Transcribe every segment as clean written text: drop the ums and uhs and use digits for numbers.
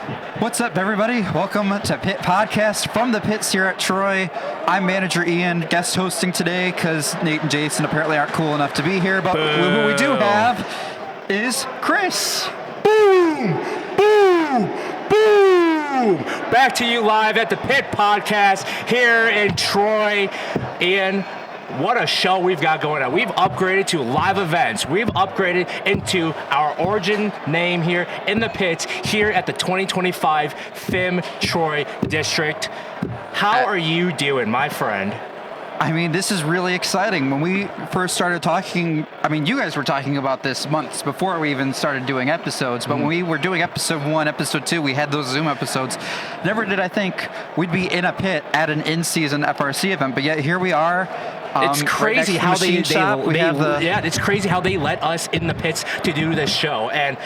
What's up, everybody? Welcome to Pit Podcast from the pits here at Troy. I'm manager Ian, guest hosting today because Nate and Jason apparently aren't cool enough to be here, but who we do have is Chris. Boom! Boom! Boom! Back to you live at the Pit Podcast here in Troy. Ian, what a show we've got going on. We've upgraded to live events. We've upgraded into our origin name here in the pits here at the 2025 FIM Troy District. How are you doing, my friend? I mean, this is really exciting. When we first started talking, I mean, you guys were talking about this months before we even started doing episodes, but when we were doing episode 1, episode 2, we had those Zoom episodes. Never did I think we'd be in a pit at an in-season FRC event, but yet here we are. It's crazy how it's crazy how they let us in the pits to do this show. And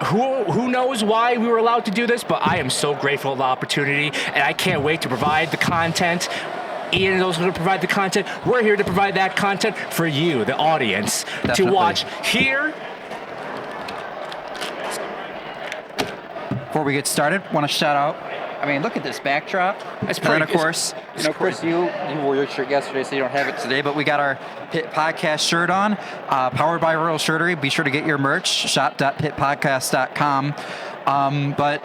who knows why we were allowed to do this, but I am so grateful for the opportunity, and I can't wait to provide the content. Ian is also going to provide the content. We're here to provide that content for you, the audience, to watch here. Before we get started, want to shout out. I mean, look at this backdrop. That's pretty. And of course, Chris, you wore your shirt yesterday, so you don't have it today. But we got our Pit Podcast shirt on, powered by Royal Shirtery. Be sure to get your merch. Shop.pitpodcast.com. But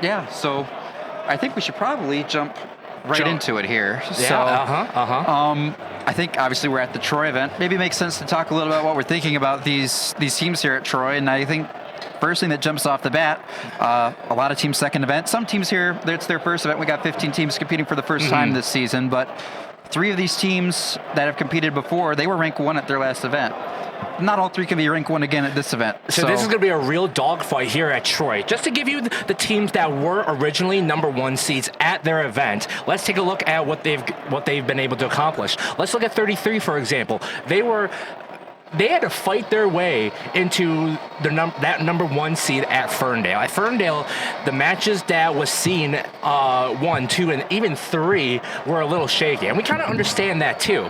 yeah, so I think we should probably jump into it here. Yeah. I think obviously we're at the Troy event. Maybe it makes sense to talk a little about what we're thinking about these teams here at Troy. And I think first thing that jumps off the bat, a lot of teams' second event. Some teams here, it's their first event. We got 15 teams competing for the first time this season, but 3 of these teams that have competed before, they were rank 1 at their last event. Not all 3 can be rank 1 again at this event. So this is going to be a real dogfight here at Troy. Just to give you the teams that were originally number 1 seeds at their event, let's take a look at what they've been able to accomplish. Let's look at 33, for example. They had to fight their way into that number 1 seed at Ferndale. At Ferndale, the matches that was seen 1, 2, and even 3 were a little shaky, and we kind of understand that too.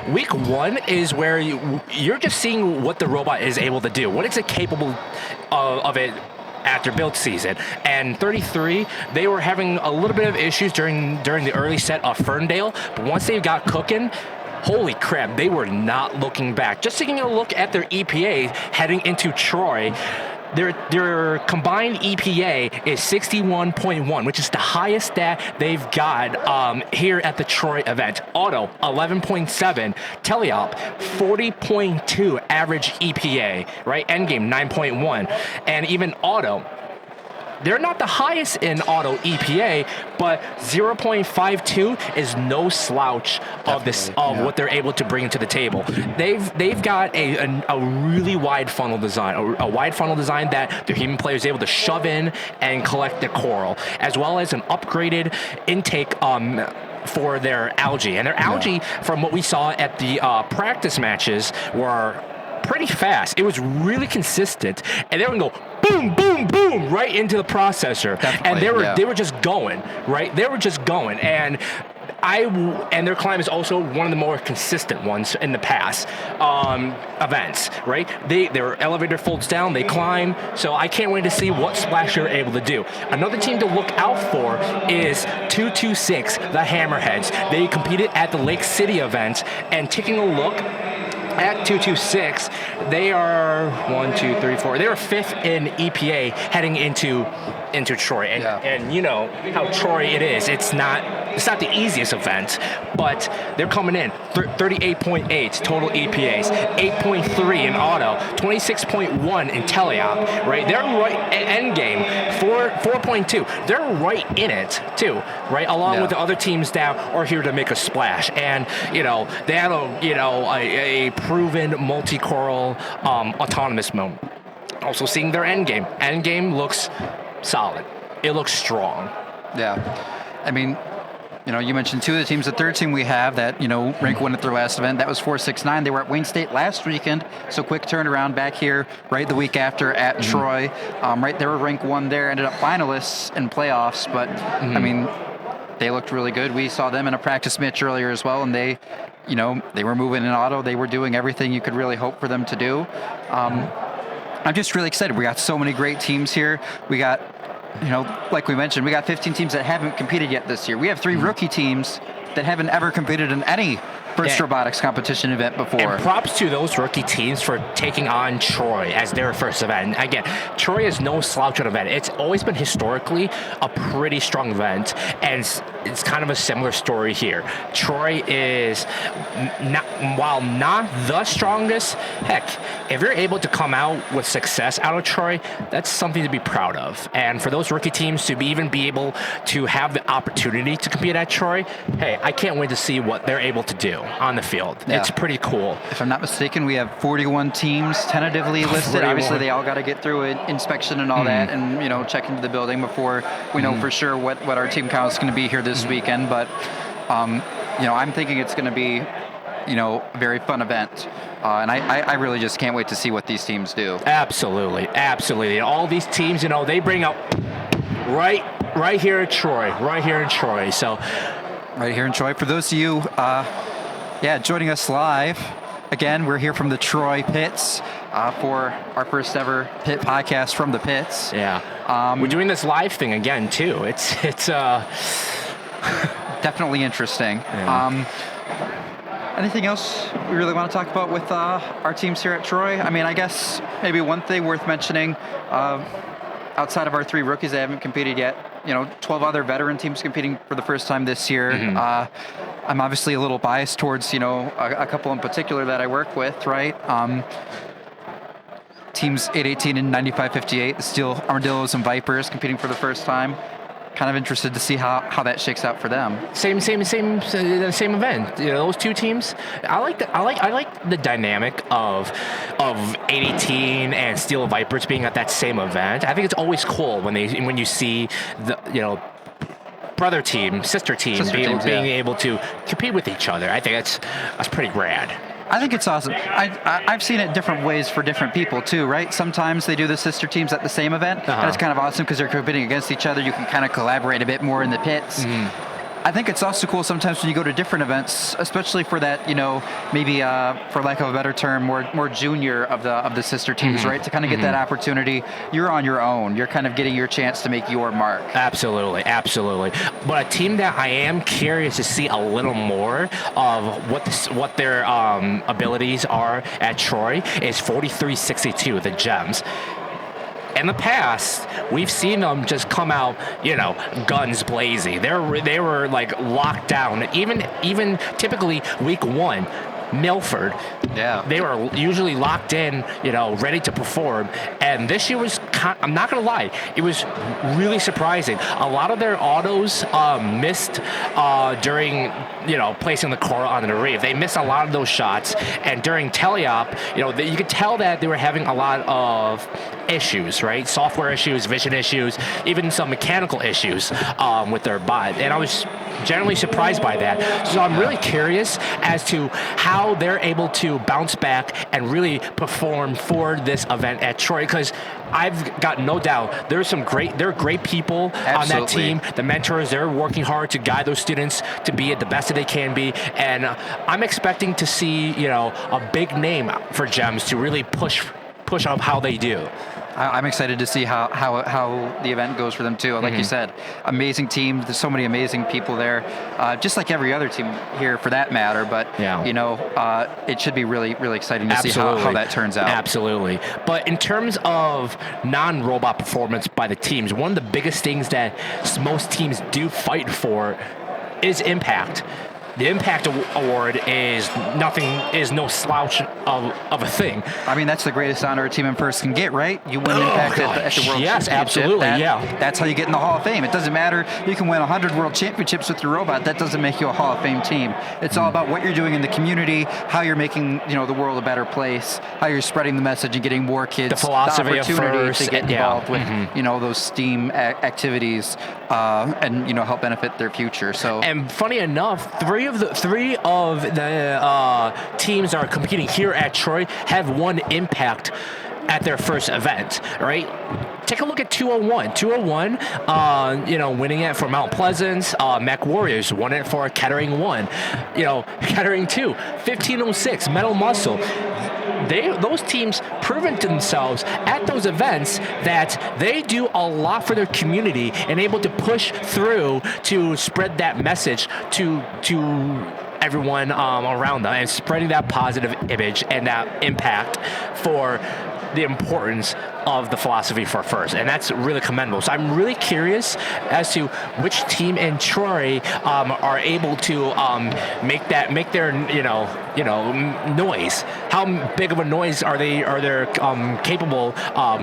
Week 1 is where you're just seeing what the robot is able to do, what it's capable of it after build season. And 33, they were having a little bit of issues during the early set of Ferndale, but once they got cooking, holy crap, they were not looking back. Just taking a look at their EPA heading into Troy, their combined EPA is 61.1, which is the highest that they've got here at the Troy event. Auto, 11.7. Teleop, 40.2 average EPA, right? Endgame, 9.1. And even Auto, they're not the highest in auto EPA, but 0.52 is no slouch of what they're able to bring into the table. They've got a really wide funnel design, a wide funnel design that their human player is able to shove in and collect the coral, as well as an upgraded intake for their algae. And their algae, from what we saw at the practice matches, were pretty fast. It was really consistent, and they would go boom, boom, boom right into the processor. Definitely, and they were just going, right? They were just going, and their climb is also one of the more consistent ones in the past events, right? Their elevator folds down, they climb, so I can't wait to see what splash they're able to do. Another team to look out for is 226, the Hammerheads. They competed at the Lake City event, and taking a look at 226, they are 1, 2, 3, 4. They were 5th in EPA heading into Troy, and you know how Troy it is. It's not the easiest event, but they're coming in 38.8 total EPAs, 8.3 in auto, 26.1 in teleop. Right, they're right at end game, 4.2. They're right in it too, right, along with the other teams that are here to make a splash. And you know they have a proven multi-coral autonomous mode. Also seeing their end game. End game looks solid. It looks strong. Yeah. I mean, you know, you mentioned 2 of the teams. The third team we have that, you know, rank 1 at their last event, that was 469. They were at Wayne State last weekend, so quick turnaround back here right the week after at Troy. Right, they were rank 1 there, ended up finalists in playoffs, but, I mean, they looked really good. We saw them in a practice match earlier as well, and they, you know, they were moving in auto. They were doing everything you could really hope for them to do. I'm just really excited. We got so many great teams here. We got, like we mentioned, we got 15 teams that haven't competed yet this year. We have 3 rookie teams that haven't ever competed in any first robotics competition event before. And props to those rookie teams for taking on Troy as their first event. And again, Troy is no slouch of an event. It's always been historically a pretty strong event, and it's kind of a similar story here. Troy is, while not the strongest, heck, if you're able to come out with success out of Troy, that's something to be proud of. And for those rookie teams to even be able to have the opportunity to compete at Troy, hey, I can't wait to see what they're able to do on the field. Yeah. It's pretty cool. If I'm not mistaken, we have 41 teams tentatively listed. 41. Obviously, they all got to get through an inspection and all that, and check into the building before we know for sure what our team count is going to be here this weekend. But I'm thinking it's going to be a very fun event. And I really just can't wait to see what these teams do. Absolutely. All these teams, they bring out right here in Troy. So. Right here in Troy. For those of you, joining us live, again, we're here from the Troy pits for our first ever pit podcast from the pits. Yeah. We're doing this live thing again, too. It's definitely interesting. Yeah. Anything else we really want to talk about with our teams here at Troy? I mean, I guess maybe one thing worth mentioning, outside of our 3 rookies that haven't competed yet, 12 other veteran teams competing for the first time this year. I'm obviously a little biased towards, a couple in particular that I work with, right? Teams 818 and 9558, the Steel Armadillos and Vipers competing for the first time. Kind of interested to see how that shakes out for them. Same event. Those 2 teams. I like the dynamic of 818 and Steel Vipers being at that same event. I think it's always cool when you see the brother team, sister team being able to compete with each other. I think that's pretty rad. I think it's awesome. I've seen it different ways for different people too, right? Sometimes they do the sister teams at the same event, and it's kind of awesome because they're competing against each other. You can kind of collaborate a bit more in the pits. I think it's also cool sometimes when you go to different events, especially for that, maybe for lack of a better term, more junior of the sister teams, right? To kind of get that opportunity. You're on your own. You're kind of getting your chance to make your mark. Absolutely. But a team that I am curious to see a little more of what their abilities are at Troy is 4362, the Gems. In the past, we've seen them just come out, guns blazing. They were like locked down. Even typically week 1, Milford. Yeah. They were usually locked in, ready to perform. And this year was, I'm not going to lie, it was really surprising. A lot of their autos missed during, placing the core on the reef. They missed a lot of those shots. And during teleop, you could tell that they were having a lot of issues, right? Software issues, vision issues, even some mechanical issues with their bot. And I was generally surprised by that. So I'm really curious as to how they're able to bounce back and really perform for this event at Troy, because I've got no doubt there are great people on that team. The mentors, they're working hard to guide those students to be at the best that they can be. And I'm expecting to see, a big name for Gems to really push up how they do. I'm excited to see how the event goes for them too. Like you said, amazing team. There's so many amazing people there, just like every other team here for that matter. But it should be really, really exciting to see how that turns out. Absolutely. But in terms of non-robot performance by the teams, one of the biggest things that most teams do fight for is impact. The Impact Award is no slouch of a thing. I mean, that's the greatest honor a team in first can get, right? You win Impact at the World Championship. Yes, absolutely, That's how you get in the Hall of Fame. It doesn't matter. You can win 100 World Championships with your robot. That doesn't make you a Hall of Fame team. It's all about what you're doing in the community, how you're making the world a better place, how you're spreading the message and getting more kids the philosophy the opportunity of first, to get involved with those STEAM activities and help benefit their future. So, and funny enough, three of the teams that are competing here at Troy have won Impact at their first event, right? Take a look at 201. 201, winning it for Mount Pleasant. Mech Warriors won it for Kettering 1. Kettering 2. 1506, Metal Muscle. those teams proven to themselves at those events that they do a lot for their community and able to push through to spread that message to everyone around them and spreading that positive image and that impact for the importance of the philosophy for first, and that's really commendable. So I'm really curious as to which team in Troy are able to make their noise. How big of a noise are they capable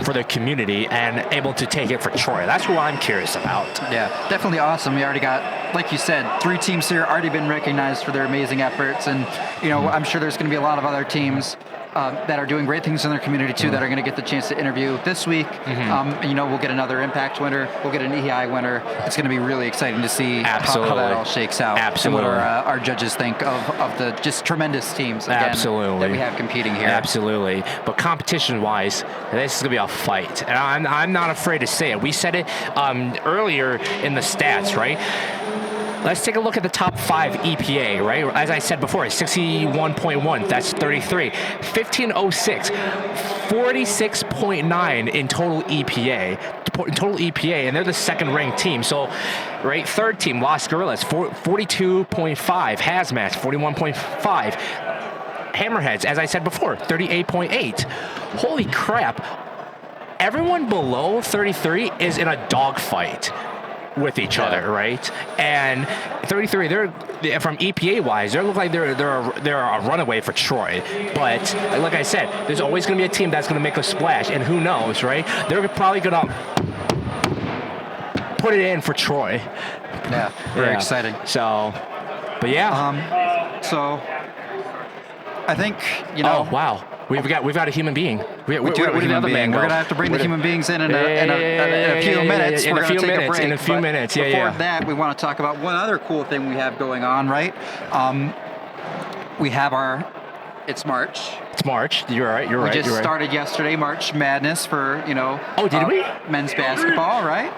for their community and able to take it for Troy? That's what I'm curious about. Yeah, definitely awesome. We already got, like you said, 3 teams here already been recognized for their amazing efforts, and I'm sure there's going to be a lot of other teams that are doing great things in their community too, that are going to get the chance to interview this week. We'll get another Impact winner, we'll get an EI winner. It's going to be really exciting to see how that all shakes out. Absolutely. And what our judges think of the just tremendous teams again, that we have competing here. Absolutely. But competition-wise, this is going to be a fight. And I'm not afraid to say it. We said it earlier in the stats, right? Let's take a look at the top 5 EPA, right? As I said before, 61.1, that's 33. 1506, 46.9 in total EPA. And they're the second-ranked team. So, right, third team, Lost Gorillas, 42.5. Hazmats, 41.5. Hammerheads, as I said before, 38.8. Holy crap. Everyone below 33 is in a dogfight with each other, right? And 33, they're from EPA wise, they look like they're a runaway for Troy. But like I said, there's always going to be a team that's going to make a splash, and who knows, right? They're probably going to put it in for Troy. Yeah, very exciting. So, but yeah. So I think Oh wow. We've got a human being. We do have a human being. We're going to have to bring the human beings in a few minutes. We're going to take a break. In a few minutes, Before that, we want to talk about one other cool thing we have going on, right? We have it's March. It's March. You're right. We just started yesterday, March Madness for, Oh, did we? Men's basketball, right?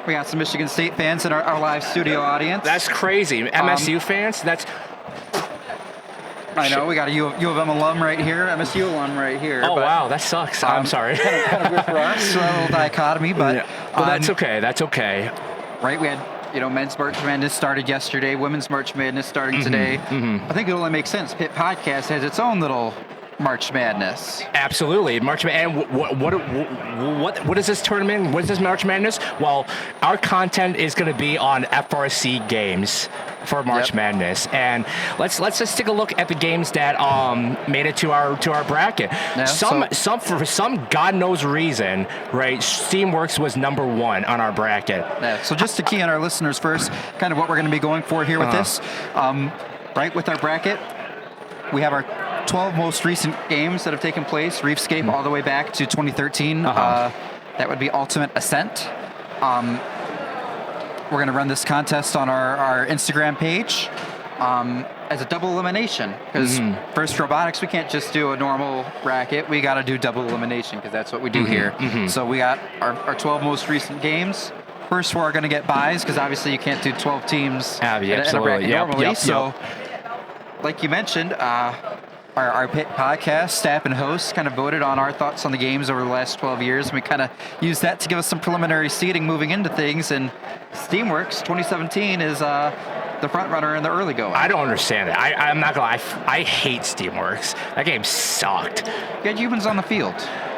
We got some Michigan State fans in our live studio audience. That's crazy. MSU fans? That's... I know, we got a U of M alum right here, MSU alum right here. Oh, wow, that sucks. I'm sorry. kind of good for us, a little dichotomy, but... Well, that's okay. Right, we had, Men's March Madness started yesterday, Women's March Madness starting today. I think it only makes sense. Pit Podcast has its own little March Madness. Absolutely, March Madness. And what is this tournament? What is this March Madness? Well, our content is going to be on FRC games for March Madness, and let's just take a look at the games that made it to our bracket. Yeah, for some God knows reason, right? Steamworks was number 1 on our bracket. Yeah. So just to key on our listeners first, kind of what we're going to be going for here with this, right? With our bracket, we have our 12 most recent games that have taken place. Reefscape all the way back to 2013. That would be Ultimate Ascent. We're going to run this contest on our Instagram page as a double elimination. Because first Robotics, we can't just do a normal bracket. We got to do double elimination because that's what we do here. So we got our 12 most recent games. First 4 are going to get buys because obviously you can't do 12 teams in a bracket normally. So like you mentioned, our Pit Podcast staff and hosts kind of voted on our thoughts on the games over the last 12 years. And we kind of used that to give us some preliminary seeding moving into things. And Steamworks 2017 is the front runner in the early going. I don't understand it. I'm not going to lie. I hate Steamworks. That game sucked. You had humans on the field.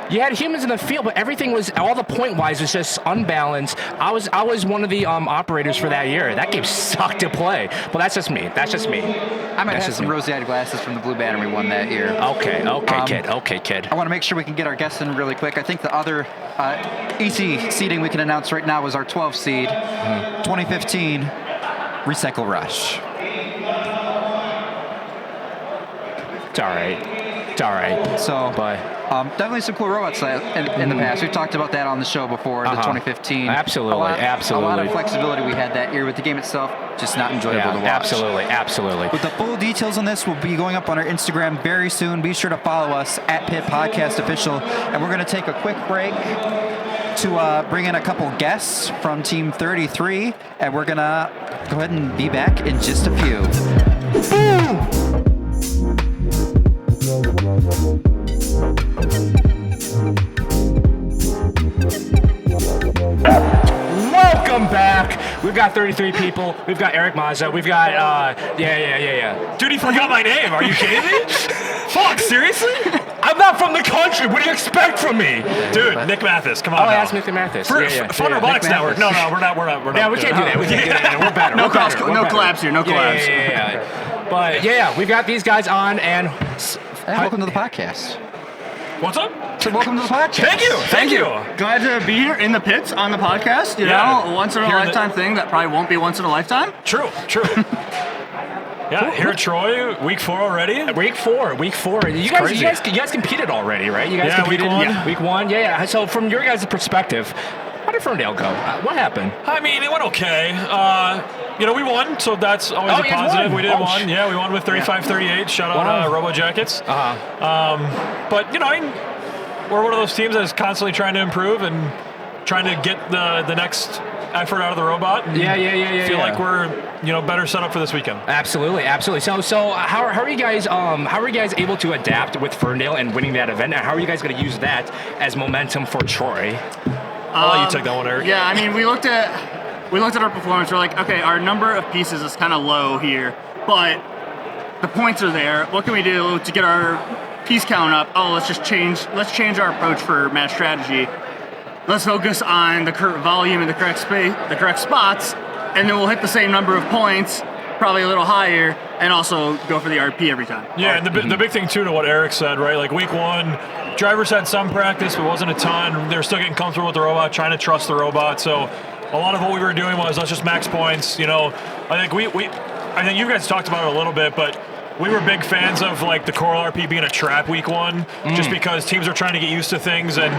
You had humans in the field, but everything was, all the point-wise was just unbalanced. I was one of the operators for that year. That game sucked to play. But that's just me. I might have some rosy-eyed glasses from the Blue Banner we won that year. Okay, kid. I want to make sure we can get our guests in really quick. I think the other EC seeding we can announce right now is our 12 seed, 2015 Recycle Rush. It's all right. So, definitely some cool robots in the past. We've talked about that on the show before, the 2015. Absolutely. A lot of flexibility we had that year with the game itself, just not enjoyable to watch. Absolutely. With the full details on this will be going up on our Instagram very soon. Be sure to follow us at Pit Podcast Official. And we're going to take a quick break to bring in a couple guests from Team 33. And we're going to go ahead and be back in just a few. welcome back. We've got 33 people. We've got Eric Mazza. We've got, yeah. Dude, he forgot my name. Are you kidding me? Fuck, seriously? I'm not from the country. What do you expect from me? Dude, Nick Mathis, come on. Oh, now. I asked Nick Mathis. Fun Robotics Network. No, we're not. Yeah, we can't do that. We can't do that. We're better. No We're better. collabs here. No collabs. Yeah. But yeah, we've got these guys on, and Welcome to the podcast. What's up? So welcome to the podcast. Thank you. Glad to be here in the pits on the podcast. You know, once in a lifetime thing that probably won't be once in a lifetime. True. Yeah, here at Troy, week 4 already. Week four. You guys competed already, right? You guys competed week 1. Week 1. Yeah. So from your guys' perspective, how did Ferndale go? What happened? I mean, it went okay. We won, so that's always a positive. We did won. Yeah, we won with 35-38. Shout out Robo Jackets. But we're one of those teams that is constantly trying to improve and trying to get the next effort out of the robot. And feel like we're better set up for this weekend. Absolutely. So how are you guys able to adapt with Ferndale and winning that event? And how are you guys going to use that as momentum for Troy? I'll let you take that one, Eric. Yeah, I mean, we looked at our performance. We're like, okay, our number of pieces is kind of low here, but the points are there. What can we do to get our piece count up? Oh, let's change our approach for match strategy. Let's focus on the correct volume and the correct space, the correct spots, and then we'll hit the same number of points, probably a little higher, and also go for the RP every time. Yeah, and the big thing too to what Eric said, right? Like week 1, drivers had some practice, but wasn't a ton. They're still getting comfortable with the robot, trying to trust the robot. So a lot of what we were doing was let's just max points. I think you guys talked about it a little bit, but we were big fans of like the Coral RP being a trap week 1, just because teams are trying to get used to things and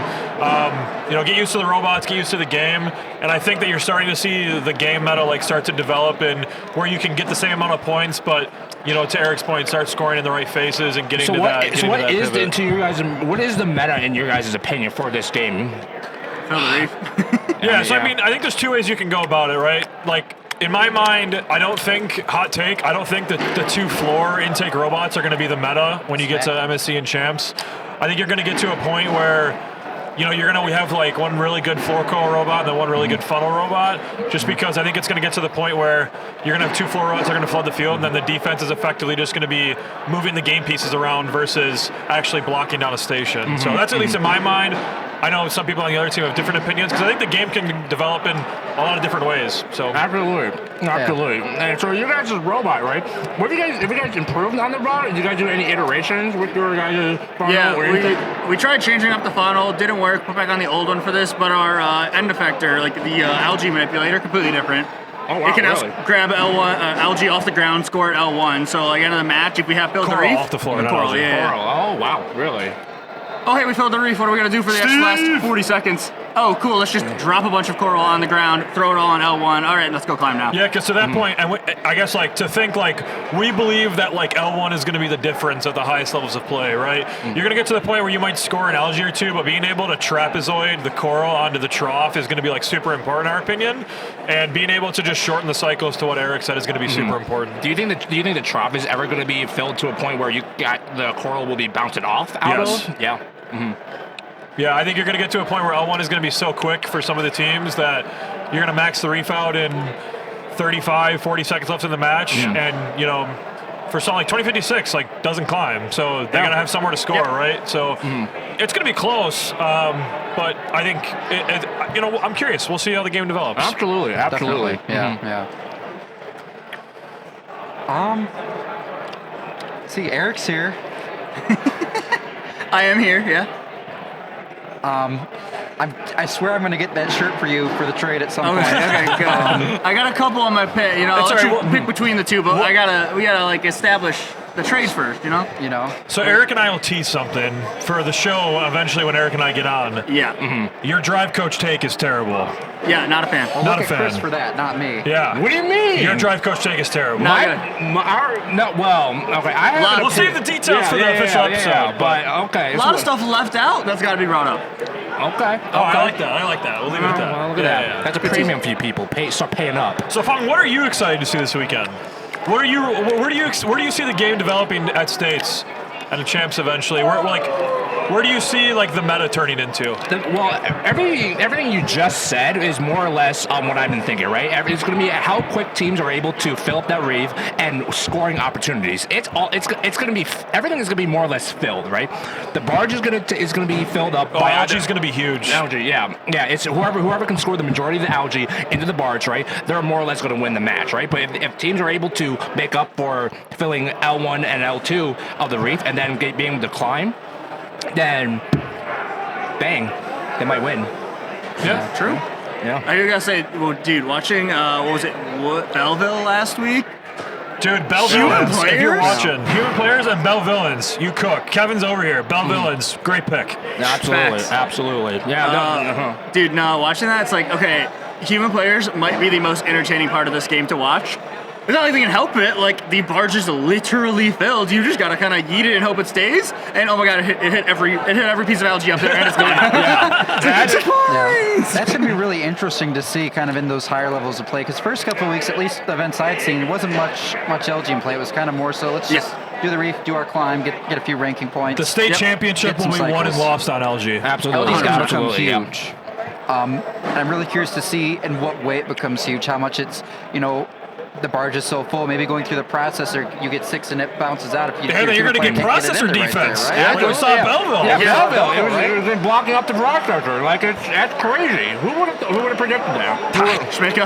get used to the robots, get used to the game. And I think that you're starting to see the game meta like start to develop and where you can get the same amount of points, but to Eric's point, start scoring in the right phases and getting to that. So what is the meta in your guys' opinion for this game? Fill the reef. I think there's 2 ways you can go about it, right? Like, in my mind, I don't think that the 2 floor intake robots are going to be the meta when you get to MSC and Champs. I think you're going to get to a point where, we have like one really good floor coil robot and then one really good funnel robot, just because I think it's going to get to the point where you're going to have 2 floor robots that are going to flood the field, and then the defense is effectively just going to be moving the game pieces around versus actually blocking down a station. So that's at least in my mind. I know some people on the other team have different opinions because I think the game can develop in a lot of different ways. So absolutely. And so you guys' robot, right? Have you guys improved on the robot? Did you guys do any iterations with your guys' funnel? Yeah, we tried changing up the funnel. Didn't work. Put back on the old one for this, but our end effector, like the algae manipulator, completely different. Oh, wow, it can really? grab algae off the ground, score at L1. So like end of the match, if we have filled the reef, off the floor, coral, algae. Oh wow, really? Oh, hey, we filled the reef. What are we going to do for the last 40 seconds? Oh, cool. Let's just drop a bunch of coral on the ground, throw it all on L1. All right, let's go climb now. Yeah, because to that point, and I guess like to think like we believe that like L1 is going to be the difference at the highest levels of play, right? You're going to get to the point where you might score an algae or 2, but being able to trapezoid the coral onto the trough is going to be like super important in our opinion. And being able to just shorten the cycles to what Eric said is going to be super important. Do you think the trough is ever going to be filled to a point where the coral will be bouncing off out of? Yeah. Yeah, I think you're going to get to a point where L1 is going to be so quick for some of the teams that you're going to max the reef out in 35, 40 seconds left in the match. And, for something like 2056, like, doesn't climb. So they're going to have somewhere to score, right? So it's going to be close. But I think, I'm curious. We'll see how the game develops. Absolutely. Yeah. See, Eric's here. I am here, yeah. I swear I'm going to get that shirt for you for the trade at some point. Okay, good. I got a couple on my pit. I'll let you pick between the 2, but we gotta like establish the trades first. So Eric and I will tease something for the show eventually when Eric and I get on. Yeah. Your drive coach take is terrible. Yeah, not a fan. Well, not look a at fan. Chris for that, not me. Yeah. What do you mean? Your drive coach take is terrible. We'll save the details for the official episode. But okay. A lot of stuff left out that's got to be brought up. Okay. Oh, I like that. We'll leave it at that. Well, look at that. Yeah. That's a premium for you people. Start paying up. So, Fong, what are you excited to see this weekend? Where do you see the game developing at States and the Champs eventually? Where do you see like the meta turning into? Well, everything you just said is more or less what I've been thinking, right? It's going to be how quick teams are able to fill up that reef and scoring opportunities. It's going to be everything is going to be more or less filled, right? The barge is going to be filled up. Oh, algae is going to be huge. Algae, yeah. It's whoever can score the majority of the algae into the barge, right? They're more or less going to win the match, right? But if teams are able to make up for filling L1 and L2 of the reef and then being able to climb, then bang, they might win. Yeah, True. Yeah. I gotta say, well, dude, watching Belleville last week. Dude, Bell Human Villains, if you're players? watching. Human players and Bell Villains. You cook. Kevin's over here. Bell Villains, great pick. Absolutely, Facts. absolutely. Yeah. Dude, no, watching that, it's like, okay, human players might be the most entertaining part of this game to watch. It's not like they can help it. Like, the barge is literally filled. You just gotta kind of yeet it and hope it stays. And oh my god, it hit every piece of algae up there, and it's gone. That's going to be really interesting to see kind of in those higher levels of play. Because first couple of weeks, at least the events I'd seen, it wasn't much algae in play. It was kind of more so let's just do the reef, do our climb, get a few ranking points. The state championship Get will some be won and cycles. lost on LG. Absolutely. LG's going to become Absolutely, yeah. huge. I'm really curious to see in what way it becomes huge, how much it's, the barge is so full, maybe going through the processor, you get 6 and it bounces out. If you You're going to get processor defense. Yeah, we saw Belleville. Yeah, Belleville. It was blocking up the processor. Like, that's crazy. Who would have predicted that? Schmicka.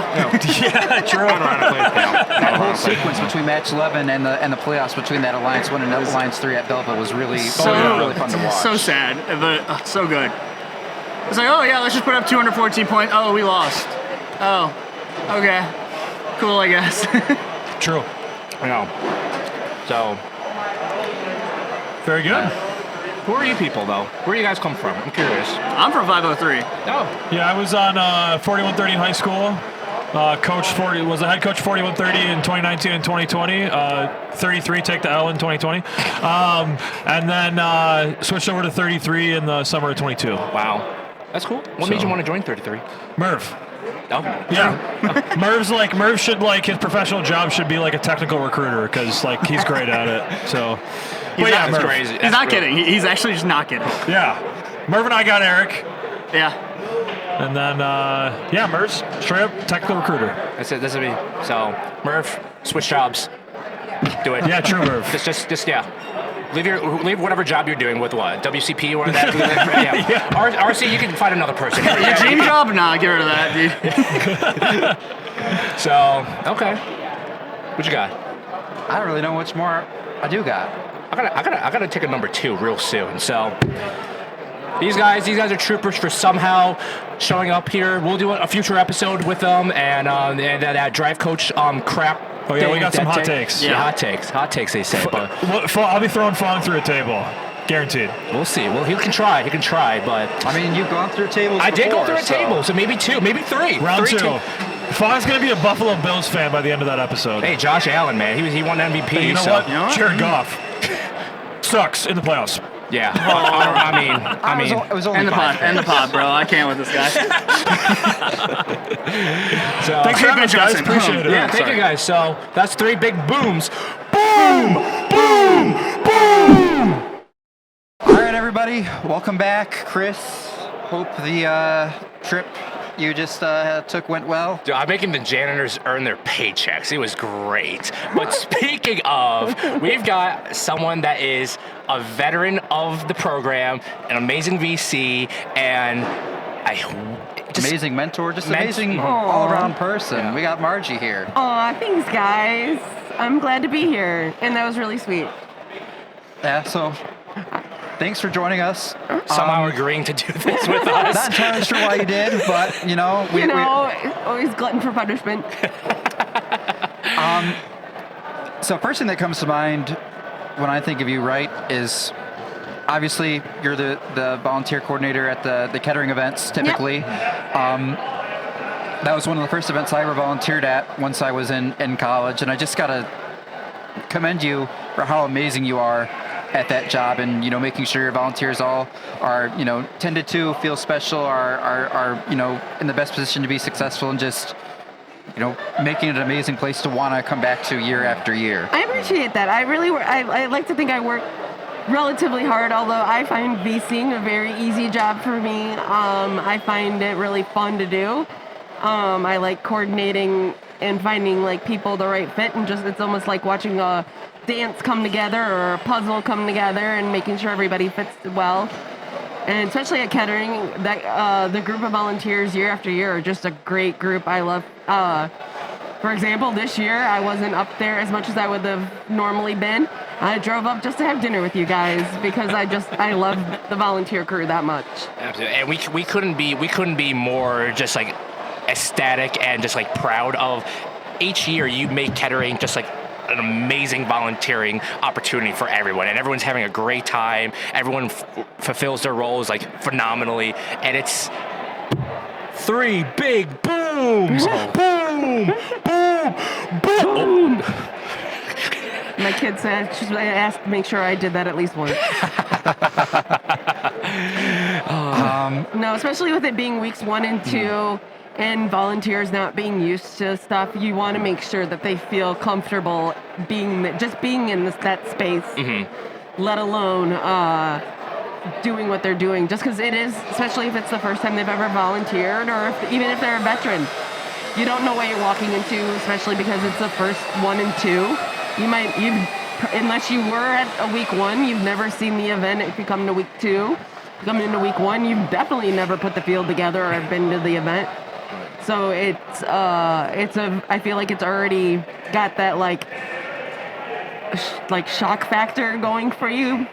Yeah, true. That whole sequence between match 11 and the playoffs between that Alliance 1 and Alliance 3 at Belleville was really fun to watch. So sad, but so good. It's like, oh yeah, let's just put up 214 points. Oh, we lost. Oh, okay. Cool, I guess. True. I know. So, Very good. who are you people, though? Where do you guys come from? I'm curious. I'm from 503. Oh. Yeah, I was on 4130 in high school. Was the head coach 4130 in 2019 and 2020. 33 take the L in 2020. And then switched over to 33 in the summer of 22. Wow. That's cool. What made you want to join 33? Merv. Oh. Yeah. Merv should his professional job should be like a technical recruiter because he's great at it. So That's Merv. crazy. He's not kidding. He's actually just not kidding. Yeah. Merv and I got Eric. Yeah. And then Merv's straight up technical recruiter. That's it. This is me. So, Merv, switch jobs. Do it. Yeah, true, Merv. Just yeah. Leave whatever job you're doing with what? WCP or that? Yeah. RC, you can find another person. Your dream job? Nah, get rid of that, dude. So, okay. What you got? I don't really know much more I do got. I gotta take a number 2 real soon. So these guys are troopers for somehow showing up here. We'll do a future episode with them and that drive coach crap. Oh yeah, we got some hot takes. Yeah, hot takes they say. But I'll be throwing Fong through a table, guaranteed. we'll see. Well, he can try. But I mean, you've gone through tables I did go before, through a table, so maybe 2, maybe 3. Round 2. Two. Fong's gonna be a Buffalo Bills fan by the end of that episode. Hey, Josh Allen, man, he won MVP. Hey, you know so. what? Jared Goff sucks in the playoffs. Yeah. I mean, it was only End the pod, bro. I can't with this guy. so Thanks for having us, guys. Johnson. Appreciate it. yeah, thank you guys. So that's 3 big booms. Boom, boom, boom. All right, everybody, welcome back. Chris, hope the trip you just took went well. Dude, I'm making the janitors earn their paychecks. It was great. But speaking of, we've got someone that is a veteran of the program, an amazing VC, and Amazing mentor, just amazing all-around person. Yeah. We got Marjie here. Aw, thanks, guys. I'm glad to be here, and that was really sweet. Yeah, so thanks for joining us. somehow agreeing to do this with us. Not entirely sure why you did, but we always glutton for punishment. So first thing that comes to mind when I think of you, right, is obviously you're the volunteer coordinator at the Kettering events typically. Yep. That was one of the first events I ever volunteered at once I was in college, and I just gotta commend you for how amazing you are at that job, and making sure your volunteers all are tended to, feel special, are in the best position to be successful, and just making it an amazing place to want to come back to year after year. I appreciate that. I like to think I work relatively hard, although I find VCing a very easy job for me. I find it really fun to do. I like coordinating and finding like people the right fit, and just it's almost like watching a dance come together or a puzzle come together and making sure everybody fits well. And especially at Kettering, that the group of volunteers year after year are just a great group. I love. For example, this year I wasn't up there as much as I would have normally been. I drove up just to have dinner with you guys because I love the volunteer crew that much. Absolutely, and we couldn't be more just like ecstatic and just like proud of each year you make Kettering just like an amazing volunteering opportunity for everyone, and everyone's having a great time. Everyone fulfills their roles like phenomenally, and it's 3 big booms, boom, boom, boom. My kid said she asked to make sure I did that at least once. No, especially with it being weeks 1 and 2 and volunteers not being used to stuff, you want to make sure that they feel comfortable being in that space, let alone doing what they're doing. Just because it is, especially if it's the first time they've ever volunteered, or even if they're a veteran, you don't know what you're walking into, especially because it's the first 1 and 2. Unless you were at a week 1, you've never seen the event. If you come to week 2, coming into week 1, you've definitely never put the field together or been to the event. So I feel like it's already got that like shock factor going for you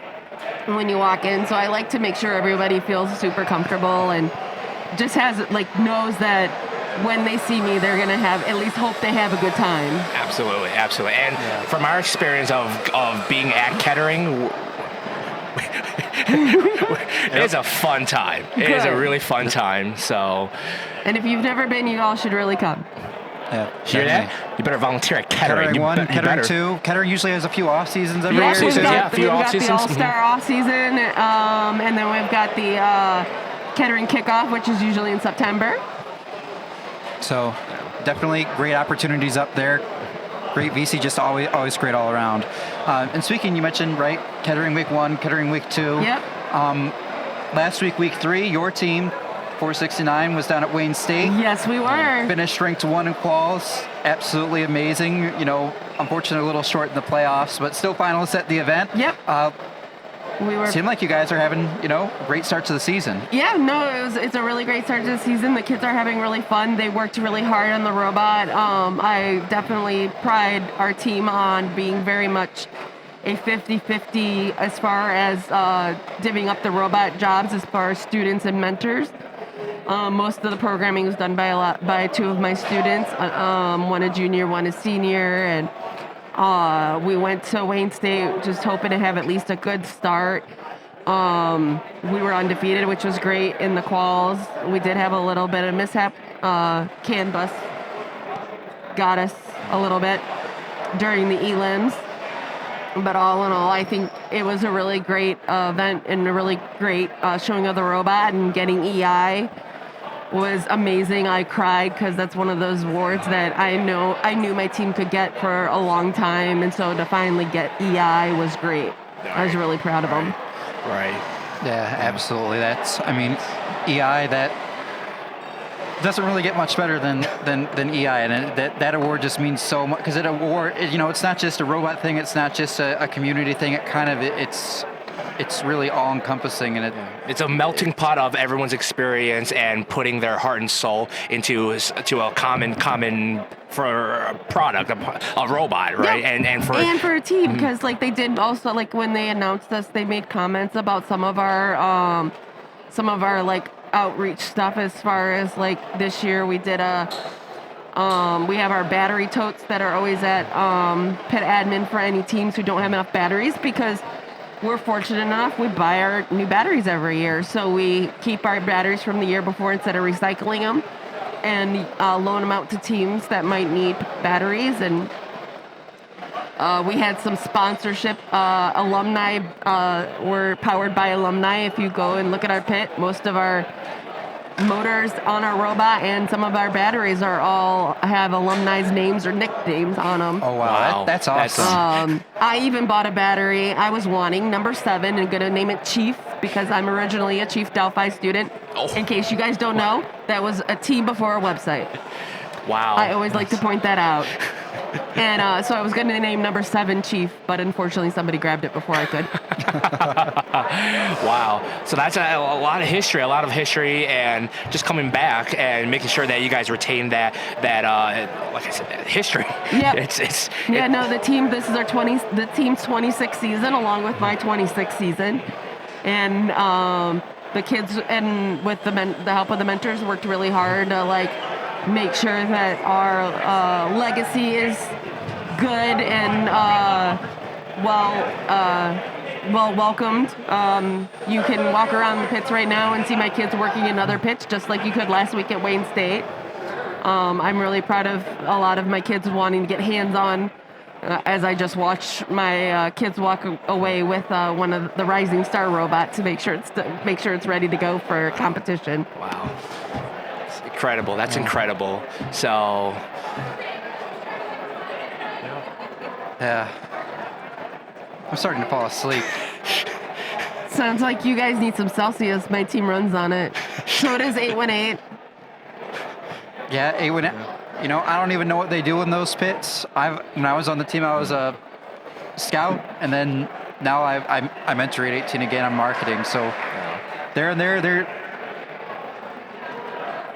when you walk in. So I like to make sure everybody feels super comfortable and just knows that when they see me, they're going to at least hope they have a good time. Absolutely. And from our experience of being at Kettering, it's a fun time. It is a really fun time. So, and if you've never been, you all should really come. Yeah, hear that? You better volunteer at Kettering. Kettering 1, Kettering 2. Kettering usually has a few off seasons every year. We've got few off the seasons. All-Star off season, and then we've got the Kettering kickoff, which is usually in September. So definitely great opportunities up there. Great VC, just always great all around. And speaking, you mentioned, right, Kettering week 1, Kettering week 2. Yep. Last week 3, your team, 469, was down at Wayne State. Yes, we were. Finished ranked 1 in quals. Absolutely amazing. Unfortunately a little short in the playoffs, but still finalists at the event. Yep. We were. Seemed like you guys are having, great start to the season. Yeah, no, it's a really great start to the season. The kids are having really fun. They worked really hard on the robot. I definitely pride our team on being very much a 50-50 as far as divvying up the robot jobs as far as students and mentors. Most of the programming was done by 2 of my students. One a junior, one a senior, and we went to Wayne State just hoping to have at least a good start. We were undefeated, which was great in the quals. We did have a little bit of mishap. CAN bus got us a little bit during the elims. But all in all, I think it was a really great event and a really great showing of the robot, and getting EI was amazing. I cried because that's one of those awards that I knew my team could get for a long time, and so to finally get EI was great. I was really proud of them. Right. Yeah, absolutely. EI, that doesn't really get much better than EI, and that award just means so much, because it's not just a robot thing, it's not just a community thing. It's really all encompassing, and it's a melting pot of everyone's experience and putting their heart and soul into a common for a product, a robot, right? Yeah. And for a team, because they did also, when they announced us, they made comments about some of our outreach stuff. As far as this year, we did we have our battery totes that are always at pit admin for any teams who don't have enough batteries, because we're fortunate enough, we buy our new batteries every year. So we keep our batteries from the year before instead of recycling them, and loan them out to teams that might need batteries. And we had some sponsorship. Alumni, we're powered by Alumni. If you go and look at our pit, most of our motors on our robot, and some of our batteries have alumni's names or nicknames on them. Oh, wow. That's awesome. I even bought a battery I was wanting, number 7, and going to name it Chief because I'm originally a Chief Delphi student. Oh. In case you guys don't know, that was a T before a website. Wow. I always like to point that out. And so I was going to name number 7 Chief, but unfortunately somebody grabbed it before I could. Wow. So that's a lot of history, and just coming back and making sure that you guys retain that like I said, that history. Yeah. The team. This is the team's 26th season, along with my 26th season, and the kids and with the help of the mentors worked really hard to make sure that our legacy is good and well welcomed. You can walk around the pits right now and see my kids working another pitch, just like you could last week at Wayne State. I'm really proud of a lot of my kids wanting to get hands-on. As I just watched my kids walk away with one of the Rising Star robot to make sure it's ready to go for competition. Wow. Incredible. That's incredible. So. Yeah. I'm starting to fall asleep. Sounds like you guys need some Celsius. My team runs on it. So it is 818. Yeah, 818. I don't even know what they do in those pits. When I was on the team, I was a scout, and then now I mentor 818 again on marketing. So they're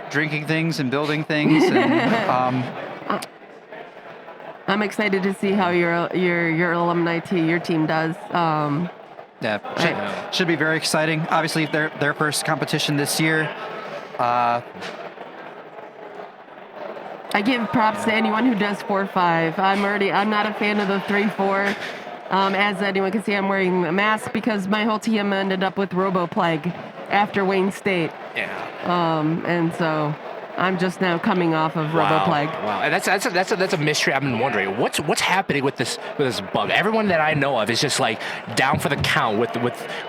drinking things and building things, and I'm excited to see how your alumni your team does. Should be very exciting. Obviously, their first competition this year. I give props to anyone who does 4-5. I'm not a fan of the 3-4. As anyone can see, I'm wearing a mask because my whole team ended up with Robo-Plague after Wayne State. Yeah. And so I'm just now coming off of Robo-Plague. Wow. And that's a mystery. I've been wondering what's happening with this bug. Everyone that I know of is just down for the count with the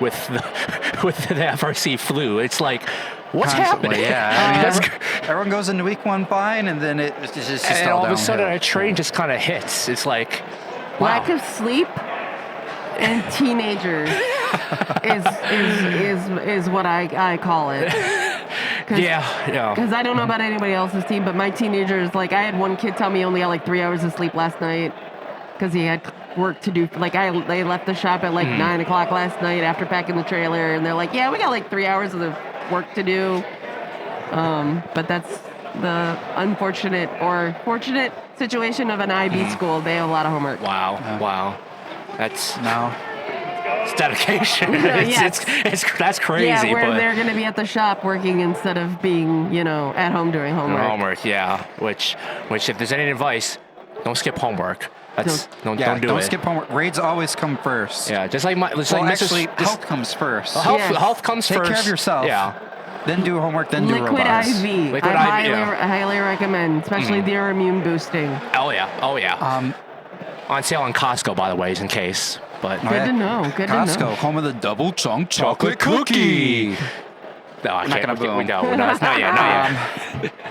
FRC flu. It's what's Constantly, happening? Yeah. Everyone goes into week 1 fine, and then it's just and all of a sudden downhill. a train just kind of hits. It's wow. Lack of sleep and teenagers is what I call it. Yeah. Because I don't know about anybody else's team, but my teenagers, I had one kid tell me he only got 3 hours of sleep last night because he had work to do. They left the shop at 9 o'clock last night after packing the trailer, and they're like, yeah, we got 3 hours of work to do. But that's the unfortunate or fortunate situation of an IB school. They have a lot of homework. Wow. That's it's dedication. Yes. That's crazy. Yeah, where but they're going to be at the shop working instead of being, at home doing homework. Yeah. Which if there's any advice, don't skip homework. Don't do it. Don't skip homework. Grades always come first. Yeah, health comes first. Health comes first. Take care of yourself. Yeah. Then do homework, then do Liquid robots. IV. Liquid I IV, highly recommend, especially their immune boosting. Oh yeah. On sale on Costco, by the way, in case. But Good to know. Costco, home of the double chunk chocolate cookie. No, I can't. gonna boom. No, it's not yet.